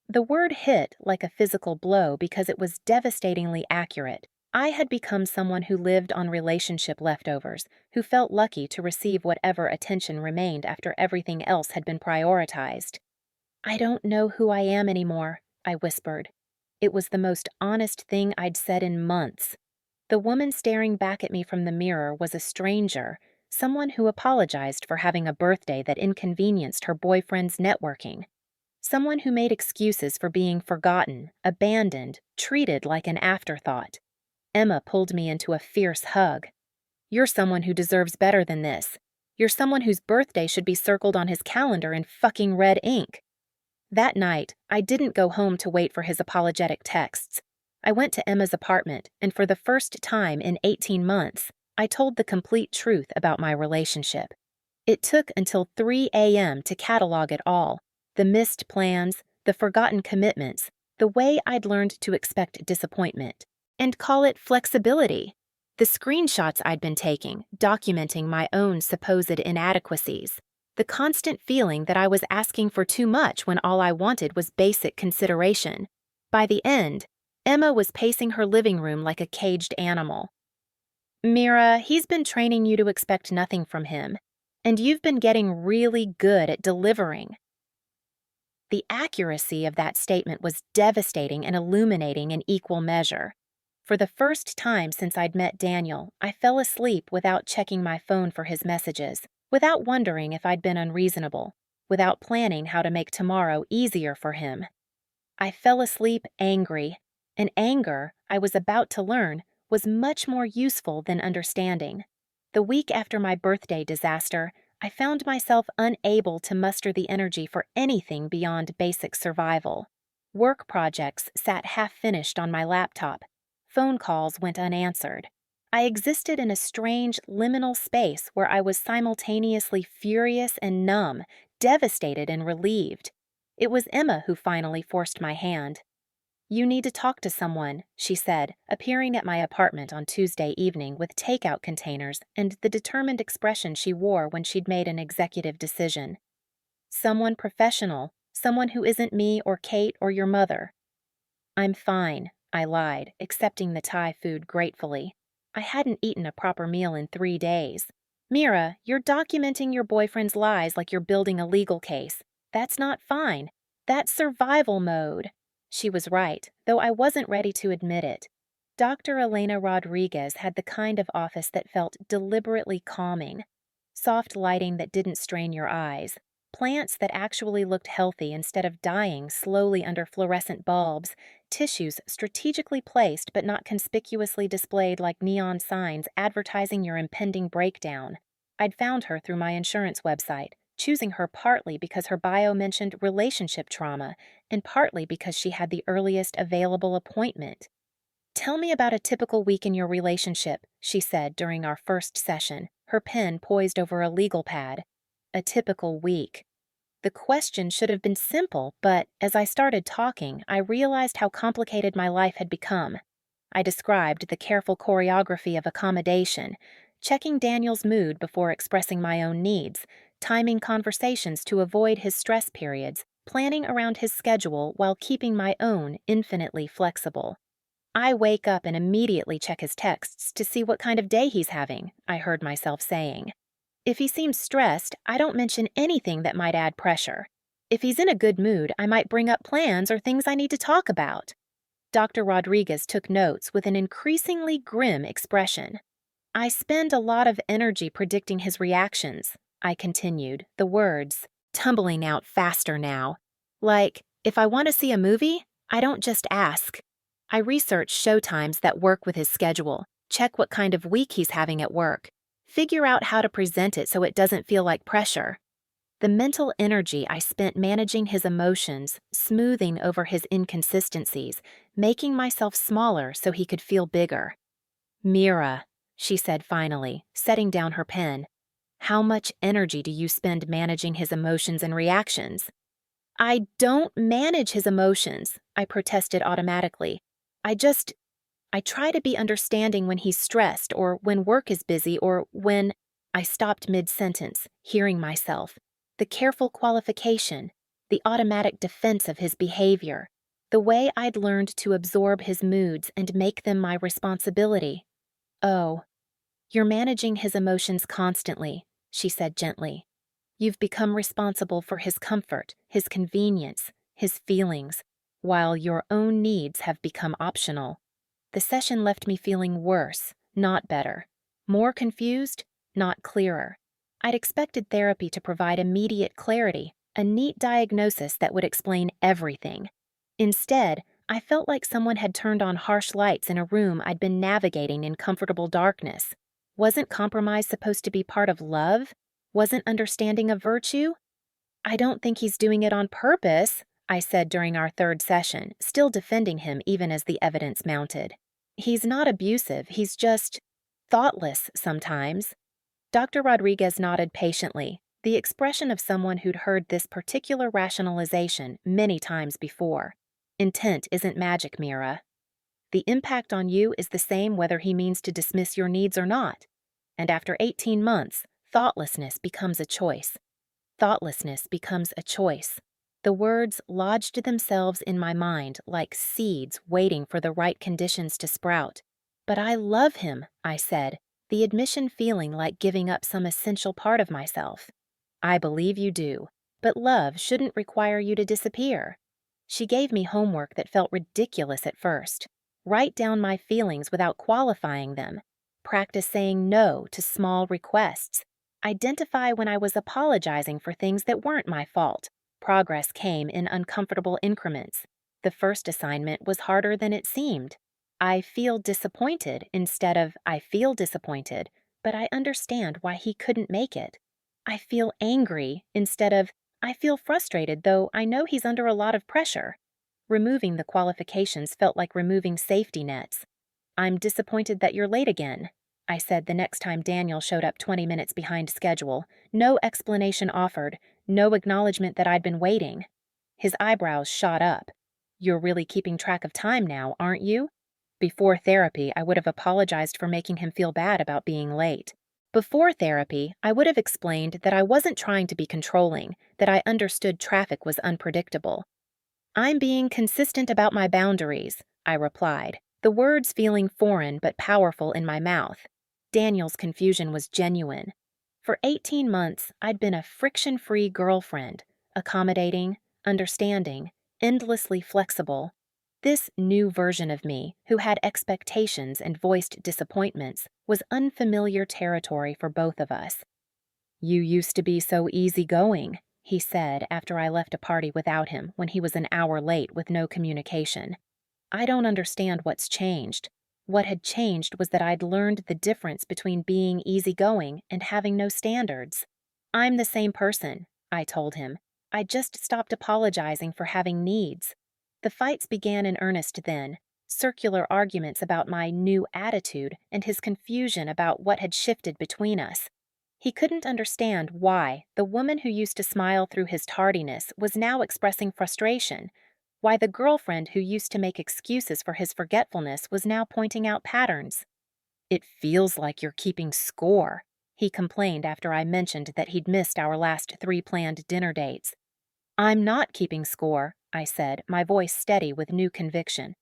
A: The word hit like a physical blow because it was devastatingly accurate. I had become someone who lived on relationship leftovers, who felt lucky to receive whatever attention remained after everything else had been prioritized. "I don't know who I am anymore," I whispered. It was the most honest thing I'd said in months. The woman staring back at me from the mirror was a stranger, someone who apologized for having a birthday that inconvenienced her boyfriend's networking. Someone who made excuses for being forgotten, abandoned, treated like an afterthought. Emma pulled me into a fierce hug. "You're someone who deserves better than this. You're someone whose birthday should be circled on his calendar in fucking red ink." That night, I didn't go home to wait for his apologetic texts. I went to Emma's apartment, and for the first time in 18 months, I told the complete truth about my relationship. It took until 3 a.m. to catalog it all: the missed plans, the forgotten commitments, the way I'd learned to expect disappointment, and call it flexibility. The screenshots I'd been taking, documenting my own supposed inadequacies. The constant feeling that I was asking for too much when all I wanted was basic consideration. By the end, Emma was pacing her living room like a caged animal. "Mira, he's been training you to expect nothing from him, and you've been getting really good at delivering." The accuracy of that statement was devastating and illuminating in equal measure. For the first time since I'd met Daniel, I fell asleep without checking my phone for his messages, without wondering if I'd been unreasonable, without planning how to make tomorrow easier for him. I fell asleep angry, and anger, I was about to learn, was much more useful than understanding. The week after my birthday disaster, I found myself unable to muster the energy for anything beyond basic survival. Work projects sat half-finished on my laptop. Phone calls went unanswered. I existed in a strange, liminal space where I was simultaneously furious and numb, devastated and relieved. It was Emma who finally forced my hand. "You need to talk to someone," she said, appearing at my apartment on Tuesday evening with takeout containers and the determined expression she wore when she'd made an executive decision. "Someone professional, someone who isn't me or Kate or your mother." "I'm fine," I lied, accepting the Thai food gratefully. I hadn't eaten a proper meal in 3 days. "Mira, you're documenting your boyfriend's lies like you're building a legal case. That's not fine. That's survival mode." She was right, though I wasn't ready to admit it. Dr. Elena Rodriguez had the kind of office that felt deliberately calming. Soft lighting that didn't strain your eyes. Plants that actually looked healthy instead of dying slowly under fluorescent bulbs. Tissues strategically placed but not conspicuously displayed like neon signs advertising your impending breakdown. I'd found her through my insurance website, choosing her partly because her bio mentioned relationship trauma, and partly because she had the earliest available appointment. "Tell me about a typical week in your relationship," she said during our first session, her pen poised over a legal pad. A typical week. The question should have been simple, but as I started talking, I realized how complicated my life had become. I described the careful choreography of accommodation, checking Daniel's mood before expressing my own needs, timing conversations to avoid his stress periods, planning around his schedule while keeping my own infinitely flexible. I wake up and immediately check his texts to see what kind of day he's having, I heard myself saying. If he seems stressed, I don't mention anything that might add pressure. If he's in a good mood, I might bring up plans or things I need to talk about. Dr. Rodriguez took notes with an increasingly grim expression. I spend a lot of energy predicting his reactions, I continued, the words tumbling out faster now. Like, if I want to see a movie, I don't just ask. I research showtimes that work with his schedule, check what kind of week he's having at work, figure out how to present it so it doesn't feel like pressure. The mental energy I spent managing his emotions, smoothing over his inconsistencies, making myself smaller so he could feel bigger. Mira, she said finally, setting down her pen, how much energy do you spend managing his emotions and reactions? I don't manage his emotions, I protested automatically. I try to be understanding when he's stressed or when work is busy or when I stopped mid-sentence, hearing myself. The careful qualification, the automatic defense of his behavior, the way I'd learned to absorb his moods and make them my responsibility. Oh, you're managing his emotions constantly, she said gently. You've become responsible for his comfort, his convenience, his feelings, while your own needs have become optional. The session left me feeling worse, not better. More confused, not clearer. I'd expected therapy to provide immediate clarity, a neat diagnosis that would explain everything. Instead, I felt like someone had turned on harsh lights in a room I'd been navigating in comfortable darkness. Wasn't compromise supposed to be part of love? Wasn't understanding a virtue? I don't think he's doing it on purpose, I said during our third session, still defending him even as the evidence mounted. He's not abusive, he's just thoughtless sometimes. Dr. Rodriguez nodded patiently, the expression of someone who'd heard this particular rationalization many times before. Intent isn't magic, Mira. The impact on you is the same whether he means to dismiss your needs or not. And after 18 months, thoughtlessness becomes a choice. Thoughtlessness becomes a choice. The words lodged themselves in my mind like seeds waiting for the right conditions to sprout. But I love him, I said, the admission feeling like giving up some essential part of myself. I believe you do, but love shouldn't require you to disappear. She gave me homework that felt ridiculous at first. Write down my feelings without qualifying them. Practice saying no to small requests. Identify when I was apologizing for things that weren't my fault. Progress came in uncomfortable increments. The first assignment was harder than it seemed. I feel disappointed instead of I feel disappointed, but I understand why he couldn't make it. I feel angry instead of I feel frustrated, though I know he's under a lot of pressure. Removing the qualifications felt like removing safety nets. I'm disappointed that you're late again, I said the next time Daniel showed up 20 minutes behind schedule. No explanation offered, no acknowledgement that I'd been waiting. His eyebrows shot up. You're really keeping track of time now, aren't you? Before therapy, I would have apologized for making him feel bad about being late. Before therapy, I would have explained that I wasn't trying to be controlling, that I understood traffic was unpredictable. I'm being consistent about my boundaries, I replied, the words feeling foreign but powerful in my mouth. Daniel's confusion was genuine. For 18 months, I'd been a friction-free girlfriend, accommodating, understanding, endlessly flexible. This new version of me, who had expectations and voiced disappointments, was unfamiliar territory for both of us. You used to be so easygoing, he said after I left a party without him when he was an hour late with no communication. I don't understand what's changed. What had changed was that I'd learned the difference between being easygoing and having no standards. I'm the same person, I told him. I just stopped apologizing for having needs. The fights began in earnest then, circular arguments about my new attitude and his confusion about what had shifted between us. He couldn't understand why the woman who used to smile through his tardiness was now expressing frustration, why the girlfriend who used to make excuses for his forgetfulness was now pointing out patterns. "It feels like you're keeping score," he complained after I mentioned that he'd missed our last 3 planned dinner dates. "I'm not keeping score," I said, my voice steady with new conviction.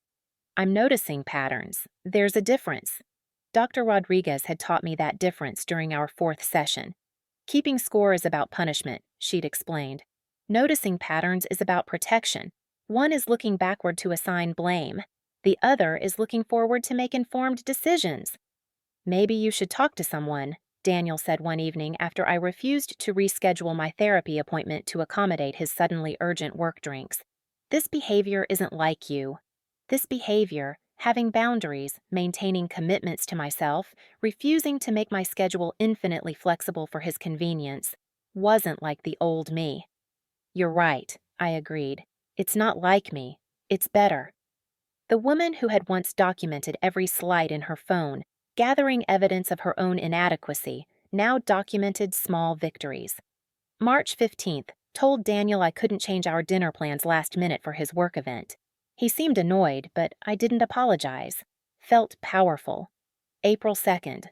A: "I'm noticing patterns. There's a difference." Dr. Rodriguez had taught me that difference during our 4th session. "Keeping score is about punishment," she'd explained. "Noticing patterns is about protection. One is looking backward to assign blame. The other is looking forward to make informed decisions." "Maybe you should talk to someone," Daniel said one evening after I refused to reschedule my therapy appointment to accommodate his suddenly urgent work drinks. "This behavior isn't like you. This behavior, having boundaries, maintaining commitments to myself, refusing to make my schedule infinitely flexible for his convenience, wasn't like the old me." "You're right," I agreed. "It's not like me. It's better." The woman who had once documented every slight in her phone, gathering evidence of her own inadequacy, now documented small victories. March 15th told Daniel I couldn't change our dinner plans last minute for his work event. He seemed annoyed, but I didn't apologize. Felt powerful. April 2nd.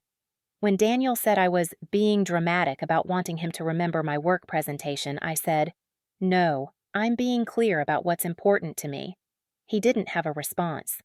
A: When Daniel said I was being dramatic about wanting him to remember my work presentation, I said, "No, I'm being clear about what's important to me." He didn't have a response.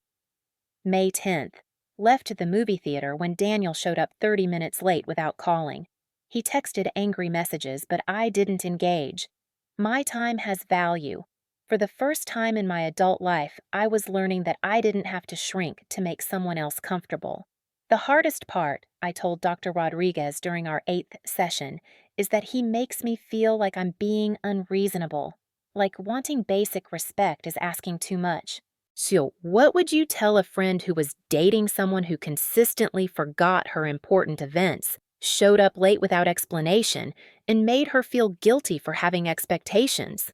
A: May 10th. Left the movie theater when Daniel showed up 30 minutes late without calling. He texted angry messages, but I didn't engage. My time has value. For the first time in my adult life, I was learning that I didn't have to shrink to make someone else comfortable. "The hardest part," I told Dr. Rodriguez during our 8th session, "is that he makes me feel like I'm being unreasonable. Like wanting basic respect is asking too much." "So, what would you tell a friend who was dating someone who consistently forgot her important events, showed up late without explanation, and made her feel guilty for having expectations?"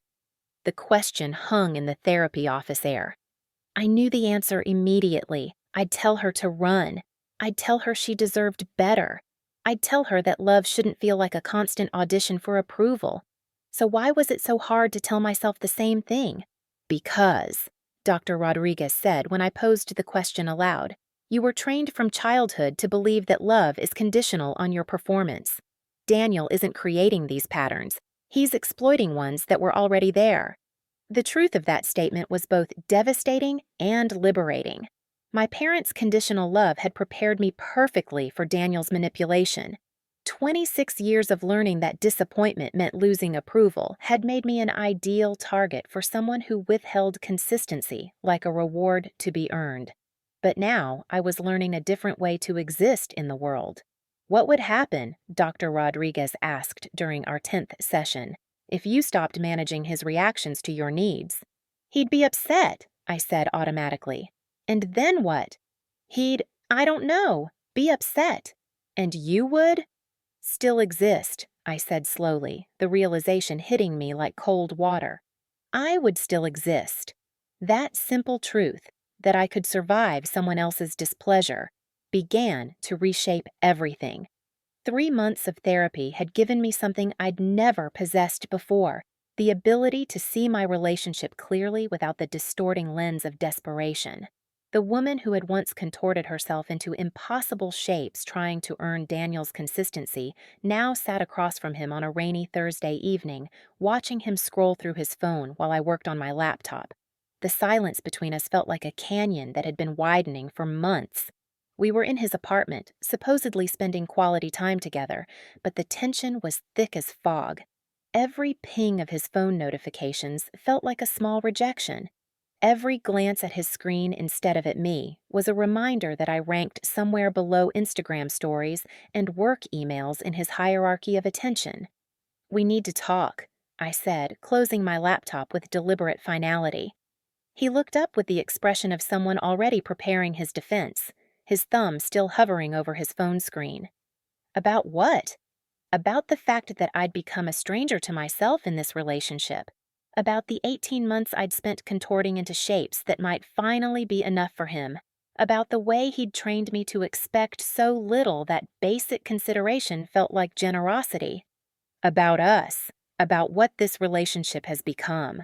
A: The question hung in the therapy office air. I knew the answer immediately. I'd tell her to run. I'd tell her she deserved better. I'd tell her that love shouldn't feel like a constant audition for approval. So why was it so hard to tell myself the same thing? "Because," Dr. Rodriguez said when I posed the question aloud, "you were trained from childhood to believe that love is conditional on your performance. Daniel isn't creating these patterns. He's exploiting ones that were already there." The truth of that statement was both devastating and liberating. My parents' conditional love had prepared me perfectly for Daniel's manipulation. 26 years of learning that disappointment meant losing approval had made me an ideal target for someone who withheld consistency like a reward to be earned. But now I was learning a different way to exist in the world. "What would happen," Dr. Rodriguez asked during our 10th session, "if you stopped managing his reactions to your needs?" "He'd be upset," I said automatically. "And then what?" I don't know, be upset." "And you would?" "Still exist," I said slowly, the realization hitting me like cold water. I would still exist. That simple truth, that I could survive someone else's displeasure, began to reshape everything. 3 months of therapy had given me something I'd never possessed before, the ability to see my relationship clearly without the distorting lens of desperation. The woman who had once contorted herself into impossible shapes trying to earn Daniel's consistency now sat across from him on a rainy Thursday evening, watching him scroll through his phone while I worked on my laptop. The silence between us felt like a canyon that had been widening for months. We were in his apartment, supposedly spending quality time together, but the tension was thick as fog. Every ping of his phone notifications felt like a small rejection. Every glance at his screen instead of at me was a reminder that I ranked somewhere below Instagram stories and work emails in his hierarchy of attention. "We need to talk," I said, closing my laptop with deliberate finality. He looked up with the expression of someone already preparing his defense, his thumb still hovering over his phone screen. "About what?" "About the fact that I'd become a stranger to myself in this relationship. About the 18 months I'd spent contorting into shapes that might finally be enough for him. about the way he'd trained me to expect so little that basic consideration felt like generosity. About us, about what this relationship has become.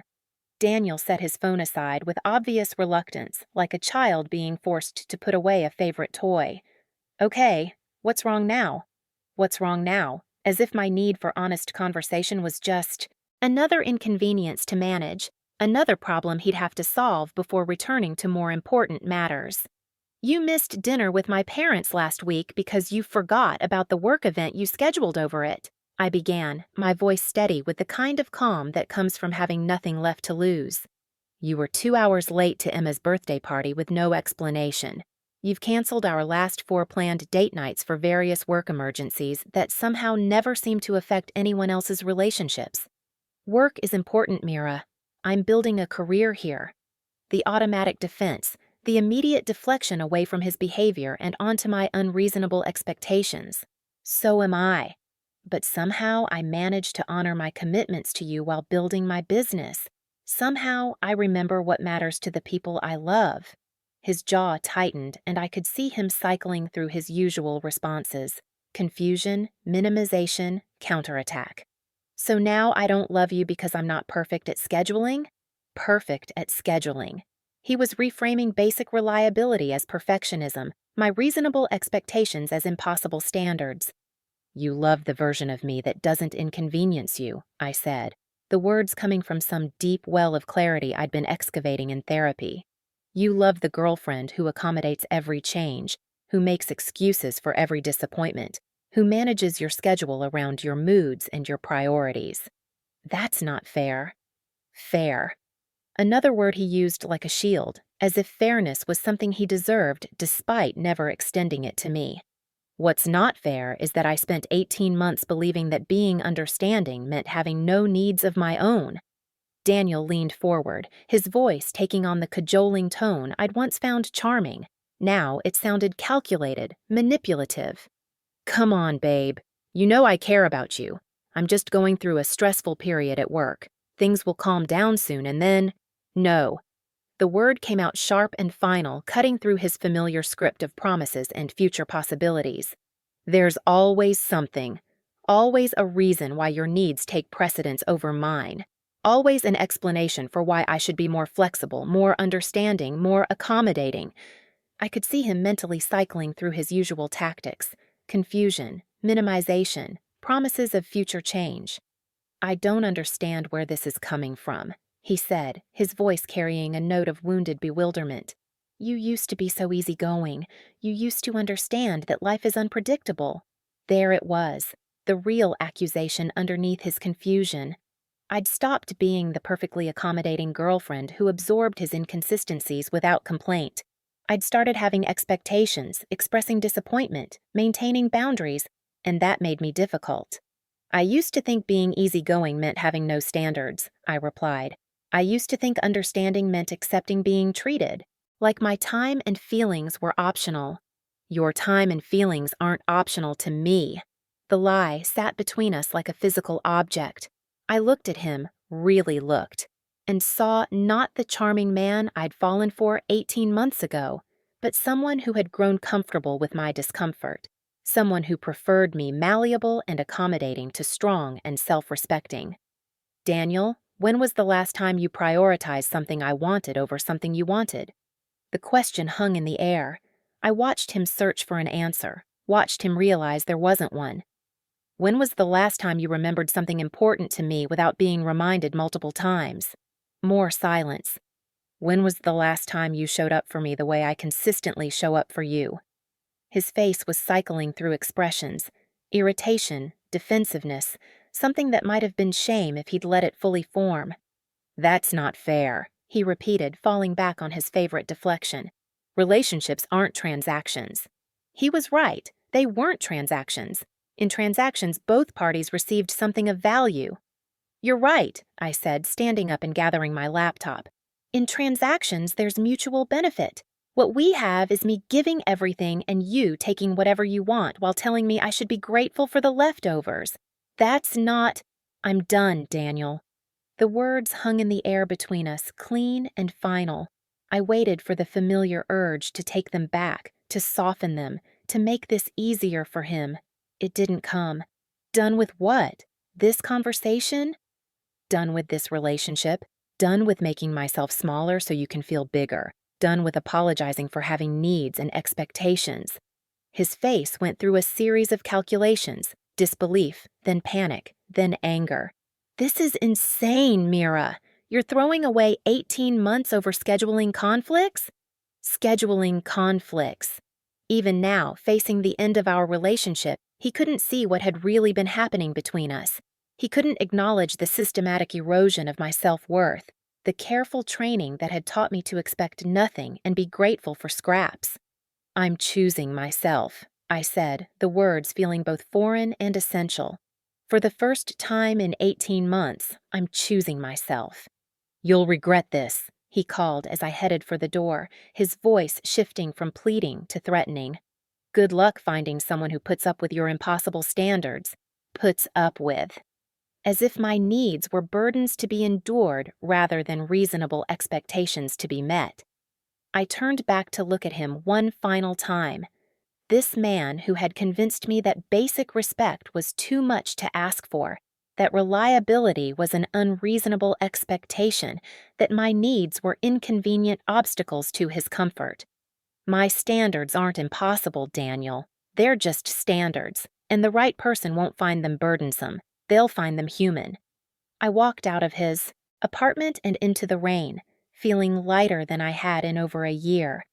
A: Daniel set his phone aside with obvious reluctance, like a child being forced to put away a favorite toy. Okay, what's wrong now? What's wrong now? As if my need for honest conversation was just another inconvenience to manage, another problem he'd have to solve before returning to more important matters. You missed dinner with my parents last week because you forgot about the work event you scheduled over it. I began, my voice steady with the kind of calm that comes from having nothing left to lose. You were 2 hours late to Emma's birthday party with no explanation. You've canceled our last 4 planned date nights for various work emergencies that somehow never seem to affect anyone else's relationships. Work is important, Mira. I'm building a career here. The automatic defense, the immediate deflection away from his behavior and onto my unreasonable expectations. So am I. But somehow I managed to honor my commitments to you while building my business. Somehow I remember what matters to the people I love. His jaw tightened, and I could see him cycling through his usual responses: confusion, minimization, counterattack. So now I don't love you because I'm not perfect at scheduling? Perfect at scheduling. He was reframing basic reliability as perfectionism, my reasonable expectations as impossible standards. You love the version of me that doesn't inconvenience you, I said, the words coming from some deep well of clarity I'd been excavating in therapy. You love the girlfriend who accommodates every change, who makes excuses for every disappointment, who manages your schedule around your moods and your priorities. That's not fair. Fair. Another word he used like a shield, as if fairness was something he deserved despite never extending it to me. What's not fair is that I spent 18 months believing that being understanding meant having no needs of my own. Daniel leaned forward, his voice taking on the cajoling tone I'd once found charming. Now it sounded calculated, manipulative. Come on, babe. You know I care about you. I'm just going through a stressful period at work. Things will calm down soon and then… No. The word came out sharp and final, cutting through his familiar script of promises and future possibilities. There's always something. Always a reason why your needs take precedence over mine. Always an explanation for why I should be more flexible, more understanding, more accommodating. I could see him mentally cycling through his usual tactics: confusion, minimization, promises of future change. I don't understand where this is coming from, he said, his voice carrying a note of wounded bewilderment. You used to be so easygoing. You used to understand that life is unpredictable. There it was, the real accusation underneath his confusion. I'd stopped being the perfectly accommodating girlfriend who absorbed his inconsistencies without complaint. I'd started having expectations, expressing disappointment, maintaining boundaries, and that made me difficult. I used to think being easygoing meant having no standards, I replied. I used to think understanding meant accepting being treated, like my time and feelings were optional. Your time and feelings aren't optional to me. The lie sat between us like a physical object. I looked at him, really looked, and saw not the charming man I'd fallen for 18 months ago, but someone who had grown comfortable with my discomfort, someone who preferred me malleable and accommodating to strong and self-respecting. Daniel, when was the last time you prioritized something I wanted over something you wanted? The question hung in the air. I watched him search for an answer, watched him realize there wasn't one. When was the last time you remembered something important to me without being reminded multiple times? More silence. When was the last time you showed up for me the way I consistently show up for you? His face was cycling through expressions: irritation, defensiveness, something that might have been shame if he'd let it fully form. That's not fair, he repeated, falling back on his favorite deflection. Relationships aren't transactions. He was right. They weren't transactions. In transactions, both parties received something of value. You're right, I said, standing up and gathering my laptop. In transactions, there's mutual benefit. What we have is me giving everything and you taking whatever you want while telling me I should be grateful for the leftovers. That's not… I'm done, Daniel. The words hung in the air between us, clean and final. I waited for the familiar urge to take them back, to soften them, to make this easier for him. It didn't come. Done with what? This conversation? Done with this relationship. Done with making myself smaller so you can feel bigger. Done with apologizing for having needs and expectations. His face went through a series of calculations, disbelief, then panic, then anger. This is insane, Mira. You're throwing away 18 months over scheduling conflicts? Scheduling conflicts. Even now, facing the end of our relationship, he couldn't see what had really been happening between us. He couldn't acknowledge the systematic erosion of my self-worth, the careful training that had taught me to expect nothing and be grateful for scraps. I'm choosing myself, I said, the words feeling both foreign and essential. For the first time in 18 months, I'm choosing myself. You'll regret this, he called as I headed for the door, his voice shifting from pleading to threatening. Good luck finding someone who puts up with your impossible standards. Puts up with. As if my needs were burdens to be endured rather than reasonable expectations to be met. I turned back to look at him one final time. This man who had convinced me that basic respect was too much to ask for, that reliability was an unreasonable expectation, that my needs were inconvenient obstacles to his comfort. My standards aren't impossible, Daniel. They're just standards, and the right person won't find them burdensome. They'll find them human. I walked out of his apartment and into the rain, feeling lighter than I had in over a year.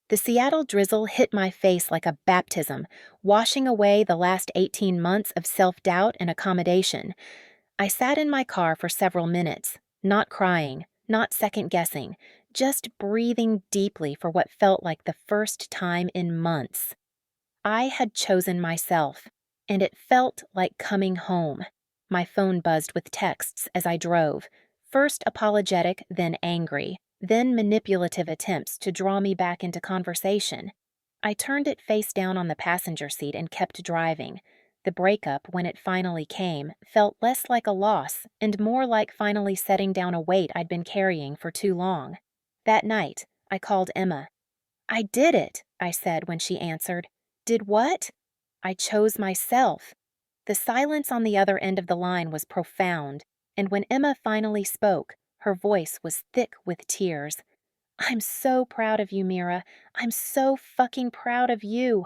A: The Seattle drizzle hit my face like a baptism, washing away the last 18 months of self-doubt and accommodation. I sat in my car for several minutes, not crying, not second-guessing, just breathing deeply for what felt like the first time in months. I had chosen myself, and it felt like coming home. My phone buzzed with texts as I drove, first apologetic, then angry, then manipulative attempts to draw me back into conversation. I turned it face down on the passenger seat and kept driving. The breakup, when it finally came, felt less like a loss and more like finally setting down a weight I'd been carrying for too long. That night, I called Emma. I did it, I said when she answered. Did what? I chose myself. The silence on the other end of the line was profound, and when Emma finally spoke, her voice was thick with tears. I'm so proud of you, Mira. I'm so fucking proud of you.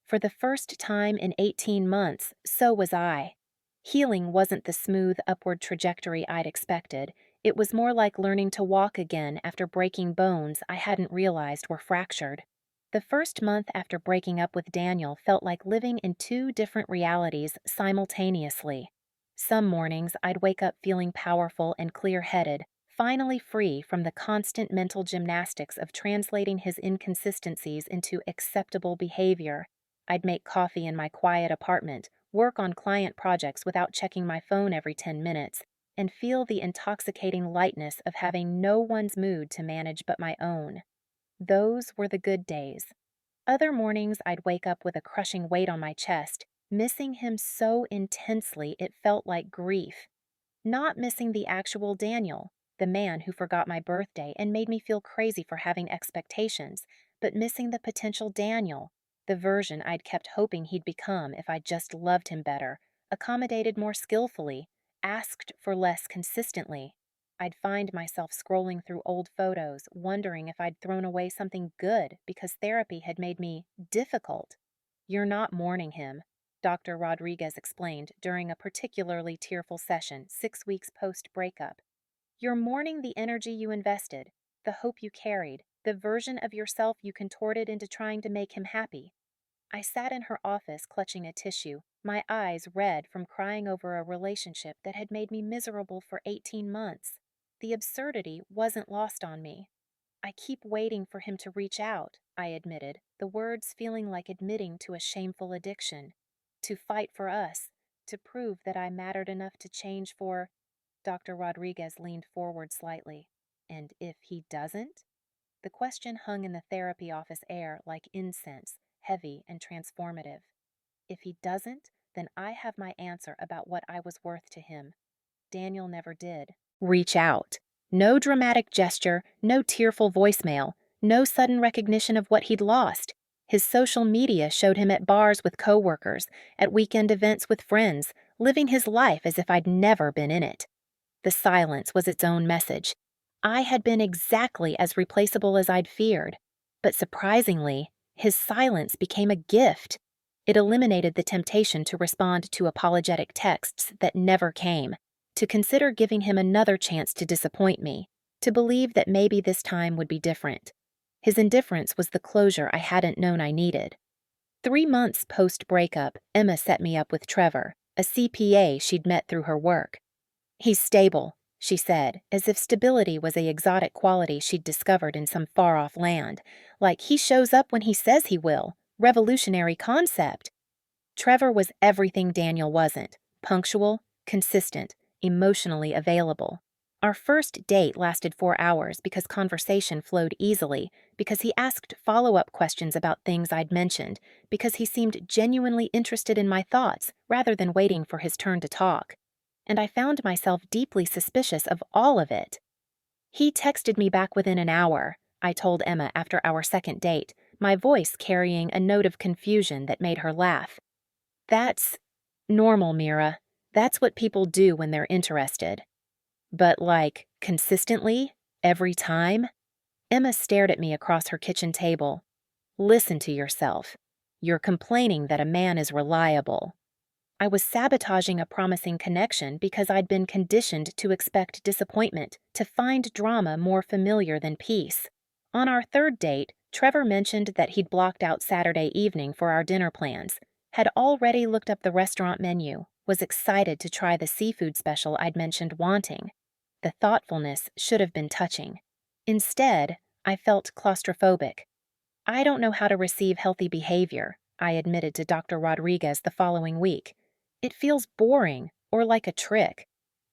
A: For the first time in 18 months, so was I. Healing wasn't the smooth upward trajectory I'd expected. It was more like learning to walk again after breaking bones I hadn't realized were fractured. The first month after breaking up with Daniel felt like living in two different realities simultaneously. Some mornings I'd wake up feeling powerful and clear-headed, finally free from the constant mental gymnastics of translating his inconsistencies into acceptable behavior. I'd make coffee in my quiet apartment, work on client projects without checking my phone every 10 minutes, and feel the intoxicating lightness of having no one's mood to manage but my own. Those were the good days. Other mornings I'd wake up with a crushing weight on my chest, missing him so intensely it felt like grief. Not missing the actual Daniel, the man who forgot my birthday and made me feel crazy for having expectations, but missing the potential Daniel, the version I'd kept hoping he'd become if I just loved him better, accommodated more skillfully, asked for less consistently. I'd find myself scrolling through old photos, wondering if I'd thrown away something good because therapy had made me difficult. You're not mourning him, Dr. Rodriguez explained during a particularly tearful session 6 weeks post-breakup. You're mourning the energy you invested, the hope you carried, the version of yourself you contorted into trying to make him happy. I sat in her office clutching a tissue, my eyes red from crying over a relationship that had made me miserable for 18 months. The absurdity wasn't lost on me. I keep waiting for him to reach out, I admitted, the words feeling like admitting to a shameful addiction. To fight for us, to prove that I mattered enough to change for... Dr. Rodriguez leaned forward slightly. And if he doesn't? The question hung in the therapy office air like incense, heavy and transformative. If he doesn't, then I have my answer about what I was worth to him. Daniel never did. Reach out. No dramatic gesture, no tearful voicemail, no sudden recognition of what he'd lost. His social media showed him at bars with coworkers, at weekend events with friends, living his life as if I'd never been in it. The silence was its own message. I had been exactly as replaceable as I'd feared. But surprisingly, his silence became a gift. It eliminated the temptation to respond to apologetic texts that never came, to consider giving him another chance to disappoint me, to believe that maybe this time would be different. His indifference was the closure I hadn't known I needed. 3 months post-breakup, Emma set me up with Trevor, a CPA she'd met through her work. "He's stable," she said, as if stability was a exotic quality she'd discovered in some far-off land. Like he shows up when he says he will. Revolutionary concept. Trevor was everything Daniel wasn't. Punctual, consistent, emotionally available. Our first date lasted 4 hours because conversation flowed easily, because he asked follow-up questions about things I'd mentioned, because he seemed genuinely interested in my thoughts rather than waiting for his turn to talk. And I found myself deeply suspicious of all of it. "He texted me back within an hour," I told Emma after our second date, my voice carrying a note of confusion that made her laugh. "That's normal, Mira. That's what people do when they're interested." "But like, consistently? Every time?" Emma stared at me across her kitchen table. "Listen to yourself. You're complaining that a man is reliable." I was sabotaging a promising connection because I'd been conditioned to expect disappointment, to find drama more familiar than peace. On our third date, Trevor mentioned that he'd blocked out Saturday evening for our dinner plans, had already looked up the restaurant menu, was excited to try the seafood special I'd mentioned wanting. The thoughtfulness should have been touching. Instead, I felt claustrophobic. "I don't know how to receive healthy behavior," I admitted to Dr. Rodriguez the following week. "It feels boring, or like a trick."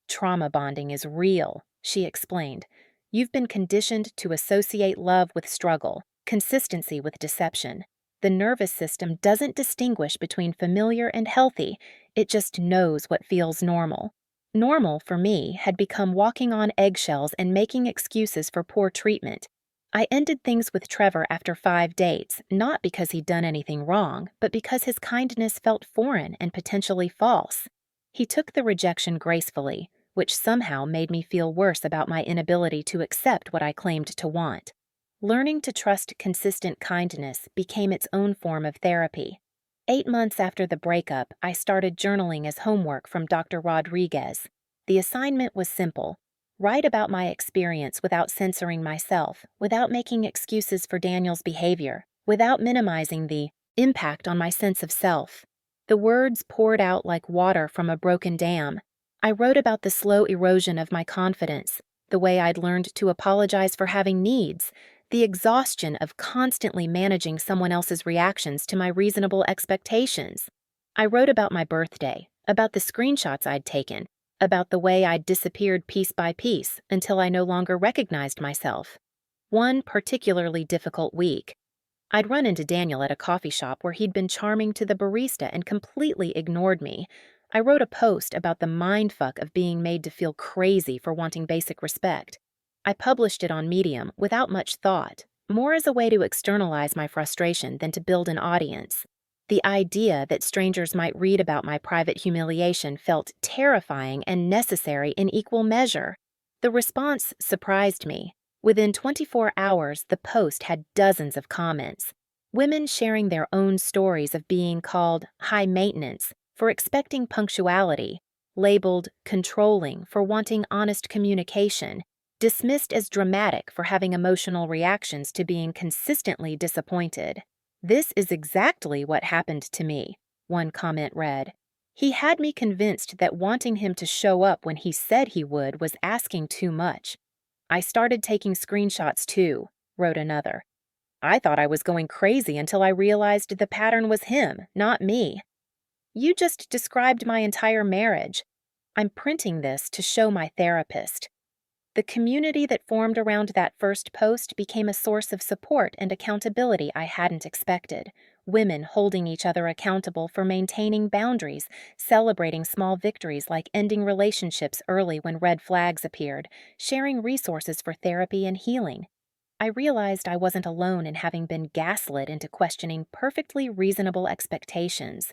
A: "Trauma bonding is real," she explained. "You've been conditioned to associate love with struggle, consistency with deception. The nervous system doesn't distinguish between familiar and healthy, it just knows what feels normal." Normal, for me, had become walking on eggshells and making excuses for poor treatment. I ended things with Trevor after 5 dates, not because he'd done anything wrong, but because his kindness felt foreign and potentially false. He took the rejection gracefully, which somehow made me feel worse about my inability to accept what I claimed to want. Learning to trust consistent kindness became its own form of therapy. 8 months after the breakup, I started journaling as homework from Dr. Rodriguez. The assignment was simple. Write about my experience without censoring myself, without making excuses for Daniel's behavior, without minimizing the impact on my sense of self. The words poured out like water from a broken dam. I wrote about the slow erosion of my confidence, the way I'd learned to apologize for having needs, the exhaustion of constantly managing someone else's reactions to my reasonable expectations. I wrote about my birthday, about the screenshots I'd taken, about the way I'd disappeared piece by piece until I no longer recognized myself. One particularly difficult week, I'd run into Daniel at a coffee shop where he'd been charming to the barista and completely ignored me. I wrote a post about the mindfuck of being made to feel crazy for wanting basic respect. I published it on Medium without much thought, more as a way to externalize my frustration than to build an audience. The idea that strangers might read about my private humiliation felt terrifying and necessary in equal measure. The response surprised me. Within 24 hours, the post had dozens of comments. Women sharing their own stories of being called high maintenance for expecting punctuality, labeled controlling for wanting honest communication, dismissed as dramatic for having emotional reactions to being consistently disappointed. "This is exactly what happened to me," one comment read. "He had me convinced that wanting him to show up when he said he would was asking too much. I started taking screenshots too," wrote another. "I thought I was going crazy until I realized the pattern was him, not me." "You just described my entire marriage." I'm printing this to show my therapist. The community that formed around that first post became a source of support and accountability I hadn't expected. Women holding each other accountable for maintaining boundaries, celebrating small victories like ending relationships early when red flags appeared, sharing resources for therapy and healing. I realized I wasn't alone in having been gaslit into questioning perfectly reasonable expectations.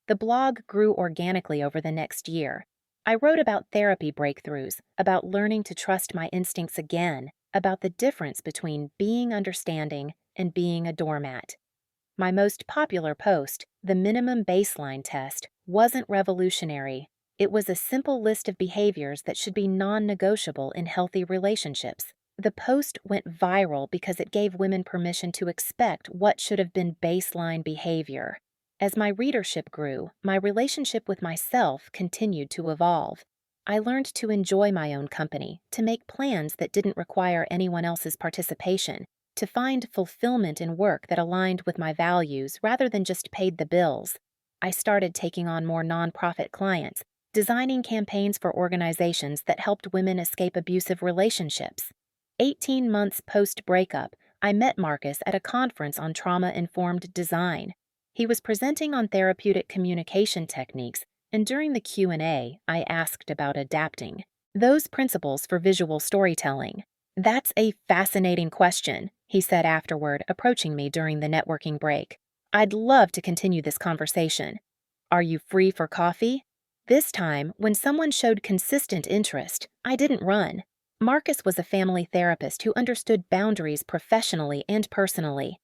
A: The blog grew organically over the next year. I wrote about therapy breakthroughs, about learning to trust my instincts again, about the difference between being understanding and being a doormat. My most popular post, the minimum baseline test, wasn't revolutionary. It was a simple list of behaviors that should be non-negotiable in healthy relationships. The post went viral because it gave women permission to expect what should have been baseline behavior. As my readership grew, my relationship with myself continued to evolve. I learned to enjoy my own company, to make plans that didn't require anyone else's participation, to find fulfillment in work that aligned with my values rather than just paid the bills. I started taking on more nonprofit clients, designing campaigns for organizations that helped women escape abusive relationships. 18 months post-breakup, I met Marcus at a conference on trauma-informed design. He was presenting on therapeutic communication techniques, and during the Q&A, I asked about adapting those principles for visual storytelling. "That's a fascinating question," he said afterward, approaching me during the networking break. "I'd love to continue this conversation. Are you free for coffee?" This time, when someone showed consistent interest, I didn't run. Marcus was a family therapist who understood boundaries professionally and personally.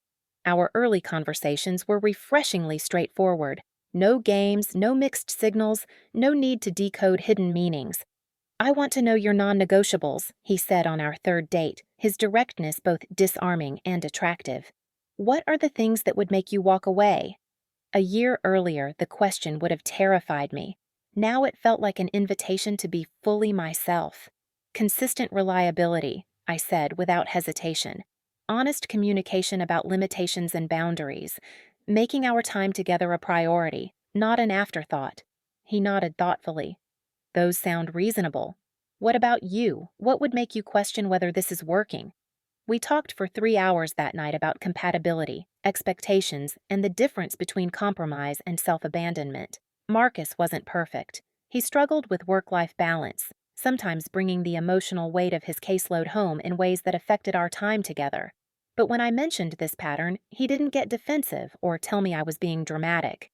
A: Our early conversations were refreshingly straightforward. No games, no mixed signals, no need to decode hidden meanings. "I want to know your non-negotiables," he said on our third date, his directness both disarming and attractive. "What are the things that would make you walk away?" A year earlier, the question would have terrified me. Now it felt like an invitation to be fully myself. "Consistent reliability," I said without hesitation. "Honest communication about limitations and boundaries. Making our time together a priority, not an afterthought." He nodded thoughtfully. "Those sound reasonable. What about you? What would make you question whether this is working?" We talked for 3 hours that night about compatibility, expectations, and the difference between compromise and self-abandonment. Marcus wasn't perfect. He struggled with work-life balance, sometimes bringing the emotional weight of his caseload home in ways that affected our time together. But when I mentioned this pattern, he didn't get defensive or tell me I was being dramatic.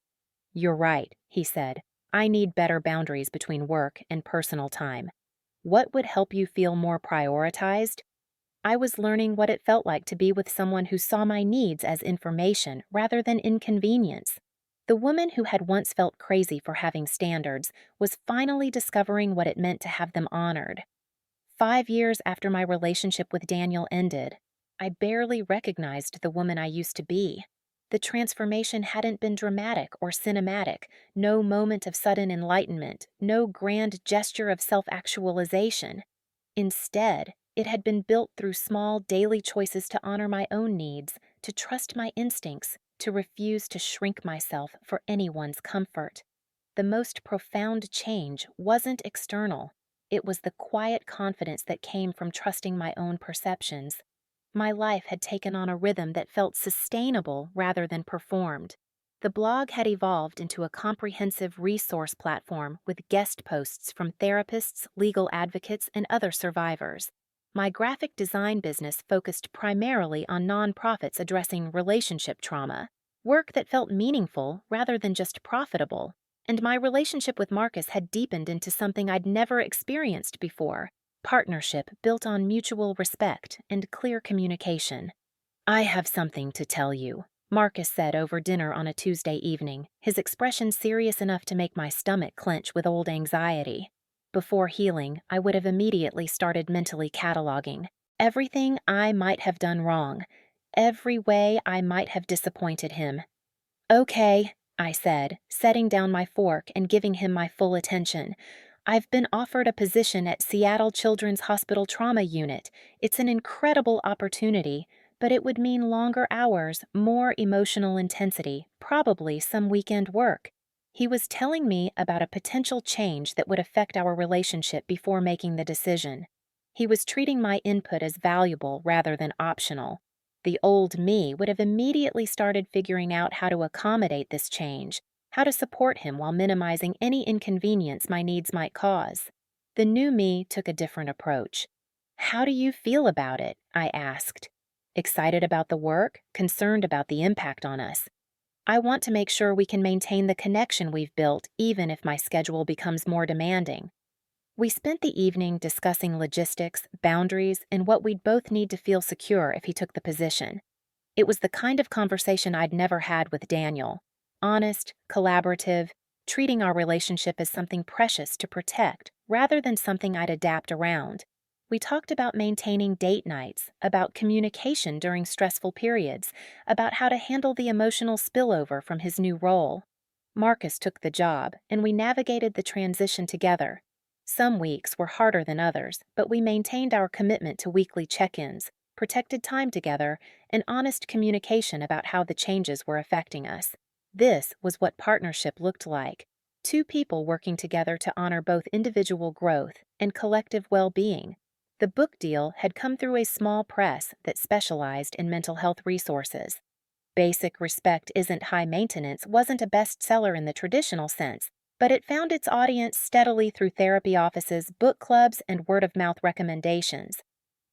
A: "You're right," he said. "I need better boundaries between work and personal time. What would help you feel more prioritized?" I was learning what it felt like to be with someone who saw my needs as information rather than inconvenience. The woman who had once felt crazy for having standards was finally discovering what it meant to have them honored. 5 years after my relationship with Daniel ended, I barely recognized the woman I used to be. The transformation hadn't been dramatic or cinematic, no moment of sudden enlightenment, no grand gesture of self-actualization. Instead, it had been built through small daily choices to honor my own needs, to trust my instincts, to refuse to shrink myself for anyone's comfort. The most profound change wasn't external. It was the quiet confidence that came from trusting my own perceptions. My life had taken on a rhythm that felt sustainable rather than performed. The blog had evolved into a comprehensive resource platform with guest posts from therapists, legal advocates, and other survivors. My graphic design business focused primarily on nonprofits addressing relationship trauma, work that felt meaningful rather than just profitable. And my relationship with Marcus had deepened into something I'd never experienced before: partnership built on mutual respect and clear communication. "I have something to tell you," Marcus said over dinner on a Tuesday evening, his expression serious enough to make my stomach clench with old anxiety. Before healing, I would have immediately started mentally cataloging everything I might have done wrong, every way I might have disappointed him. "Okay," I said, setting down my fork and giving him my full attention. "I've been offered a position at Seattle Children's Hospital Trauma Unit. It's an incredible opportunity, but it would mean longer hours, more emotional intensity, probably some weekend work." He was telling me about a potential change that would affect our relationship before making the decision. He was treating my input as valuable rather than optional. The old me would have immediately started figuring out how to accommodate this change, how to support him while minimizing any inconvenience my needs might cause. The new me took a different approach. "How do you feel about it?" I asked. "Excited about the work? Concerned about the impact on us?" "I want to make sure we can maintain the connection we've built even if my schedule becomes more demanding." We spent the evening discussing logistics, boundaries, and what we'd both need to feel secure if he took the position. It was the kind of conversation I'd never had with Daniel. Honest, collaborative, treating our relationship as something precious to protect rather than something I'd adapt around. We talked about maintaining date nights, about communication during stressful periods, about how to handle the emotional spillover from his new role. Marcus took the job, and we navigated the transition together. Some weeks were harder than others, but we maintained our commitment to weekly check-ins, protected time together, and honest communication about how the changes were affecting us. This was what partnership looked like. Two people working together to honor both individual growth and collective well-being. The book deal had come through a small press that specialized in mental health resources. Basic Respect Isn't High Maintenance wasn't a bestseller in the traditional sense, but it found its audience steadily through therapy offices, book clubs, and word-of-mouth recommendations.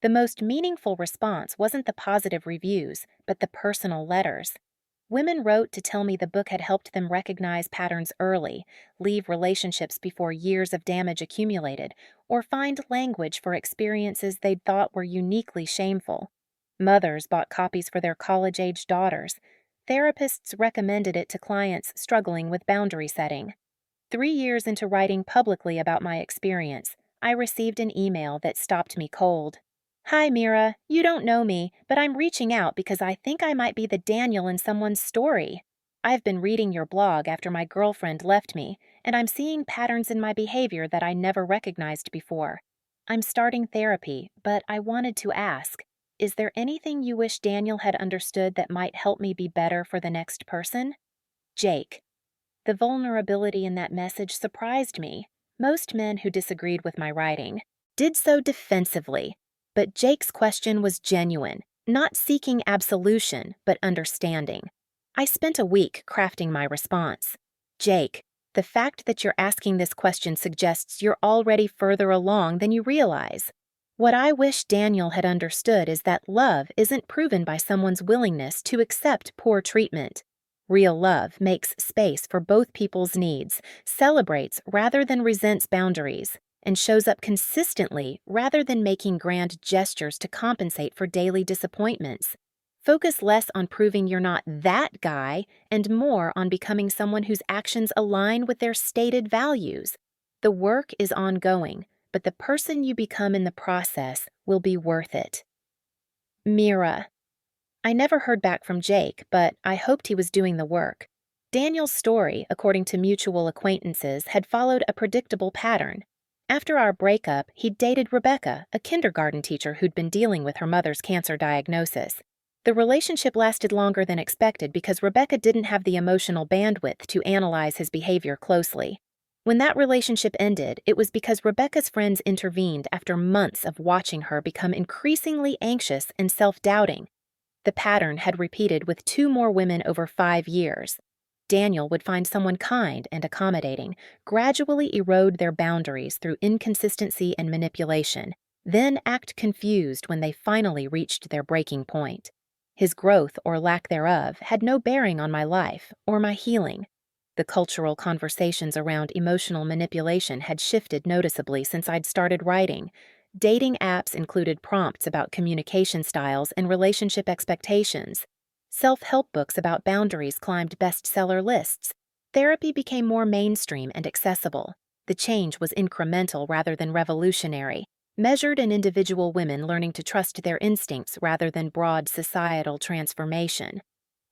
A: The most meaningful response wasn't the positive reviews, but the personal letters. Women wrote to tell me the book had helped them recognize patterns early, leave relationships before years of damage accumulated, or find language for experiences they'd thought were uniquely shameful. Mothers bought copies for their college-age daughters. Therapists recommended it to clients struggling with boundary setting. 3 years into writing publicly about my experience, I received an email that stopped me cold. "Hi, Mira. You don't know me, but I'm reaching out because I think I might be the Daniel in someone's story. I've been reading your blog after my girlfriend left me, and I'm seeing patterns in my behavior that I never recognized before. I'm starting therapy, but I wanted to ask, is there anything you wish Daniel had understood that might help me be better for the next person? Jake." The vulnerability in that message surprised me. Most men who disagreed with my writing did so defensively. But Jake's question was genuine, not seeking absolution, but understanding. I spent a week crafting my response. "Jake, the fact that you're asking this question suggests you're already further along than you realize. What I wish Daniel had understood is that love isn't proven by someone's willingness to accept poor treatment. Real love makes space for both people's needs, celebrates rather than resents boundaries, and shows up consistently rather than making grand gestures to compensate for daily disappointments. Focus less on proving you're not that guy and more on becoming someone whose actions align with their stated values. The work is ongoing, but the person you become in the process will be worth it." Mira. I never heard back from Jake, but I hoped he was doing the work. Daniel's story, according to mutual acquaintances, had followed a predictable pattern. After our breakup, he'd dated Rebecca, a kindergarten teacher who'd been dealing with her mother's cancer diagnosis. The relationship lasted longer than expected because Rebecca didn't have the emotional bandwidth to analyze his behavior closely. When that relationship ended, it was because Rebecca's friends intervened after months of watching her become increasingly anxious and self-doubting. The pattern had repeated with 2 more women over 5 years. Daniel would find someone kind and accommodating, gradually erode their boundaries through inconsistency and manipulation, then act confused when they finally reached their breaking point. His growth or lack thereof had no bearing on my life or my healing. The cultural conversations around emotional manipulation had shifted noticeably since I'd started writing. Dating apps included prompts about communication styles and relationship expectations. Self-help books about boundaries climbed bestseller lists. Therapy became more mainstream and accessible. The change was incremental rather than revolutionary, measured in individual women learning to trust their instincts rather than broad societal transformation.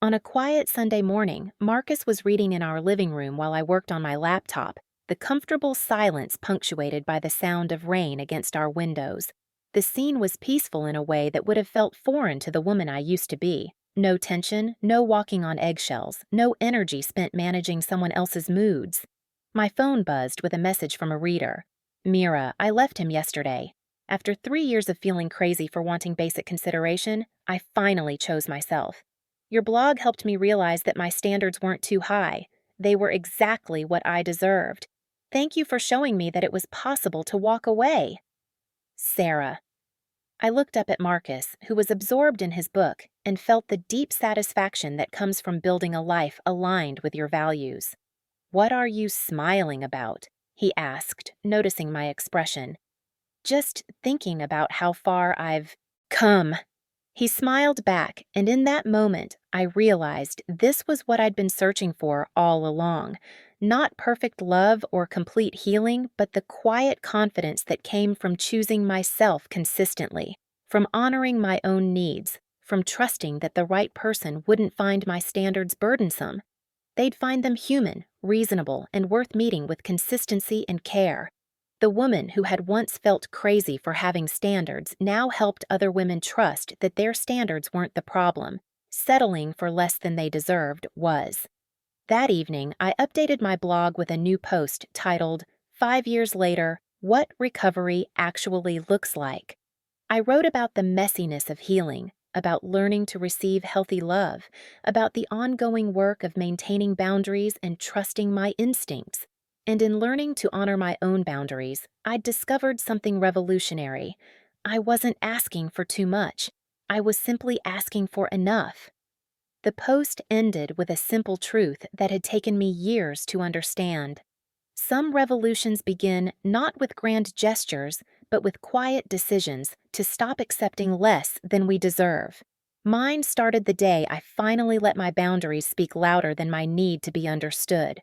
A: On a quiet Sunday morning, Marcus was reading in our living room while I worked on my laptop, the comfortable silence punctuated by the sound of rain against our windows. The scene was peaceful in a way that would have felt foreign to the woman I used to be. No tension, no walking on eggshells, no energy spent managing someone else's moods. My phone buzzed with a message from a reader. "Mira, I left him yesterday." After 3 years of feeling crazy for wanting basic consideration, I finally chose myself. Your blog helped me realize that my standards weren't too high. They were exactly what I deserved. Thank you for showing me that it was possible to walk away. Sarah. I looked up at Marcus, who was absorbed in his book, and felt the deep satisfaction that comes from building a life aligned with your values. "What are you smiling about?" he asked, noticing my expression. "Just thinking about how far I've come." He smiled back, and in that moment, I realized this was what I'd been searching for all along. Not perfect love or complete healing, but the quiet confidence that came from choosing myself consistently, from honoring my own needs, from trusting that the right person wouldn't find my standards burdensome. They'd find them human, reasonable, and worth meeting with consistency and care. The woman who had once felt crazy for having standards now helped other women trust that their standards weren't the problem. Settling for less than they deserved was. That evening, I updated my blog with a new post titled, "5 Years Later, What Recovery Actually Looks Like." I wrote about the messiness of healing, about learning to receive healthy love, about the ongoing work of maintaining boundaries and trusting my instincts. And in learning to honor my own boundaries, I discovered something revolutionary. I wasn't asking for too much. I was simply asking for enough. The post ended with a simple truth that had taken me years to understand. Some revolutions begin not with grand gestures, but with quiet decisions to stop accepting less than we deserve. Mine started the day I finally let my boundaries speak louder than my need to be understood.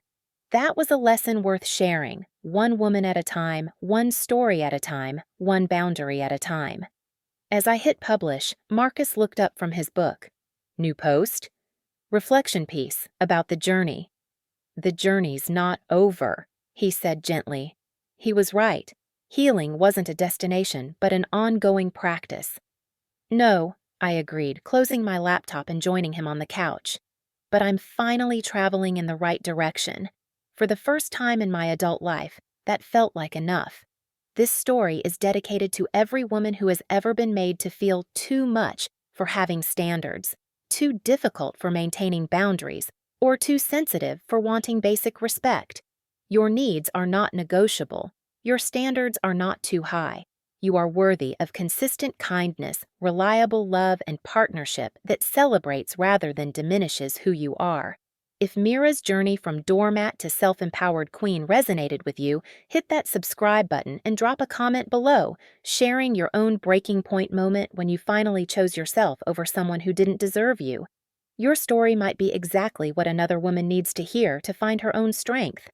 A: That was a lesson worth sharing, one woman at a time, one story at a time, one boundary at a time. As I hit publish, Marcus looked up from his book. "New post?" "Reflection piece about the journey." "The journey's not over," he said gently. He was right. Healing wasn't a destination, but an ongoing practice. "No," I agreed, closing my laptop and joining him on the couch. "But I'm finally traveling in the right direction. For the first time in my adult life, that felt like enough. This story is dedicated to every woman who has ever been made to feel too much for having standards, too difficult for maintaining boundaries, or too sensitive for wanting basic respect. Your needs are not negotiable. Your standards are not too high. You are worthy of consistent kindness, reliable love, and partnership that celebrates rather than diminishes who you are." If Mira's journey from doormat to self-empowered queen resonated with you, hit that subscribe button and drop a comment below, sharing your own breaking point moment when you finally chose yourself over someone who didn't deserve you. Your story might be exactly what another woman needs to hear to find her own strength.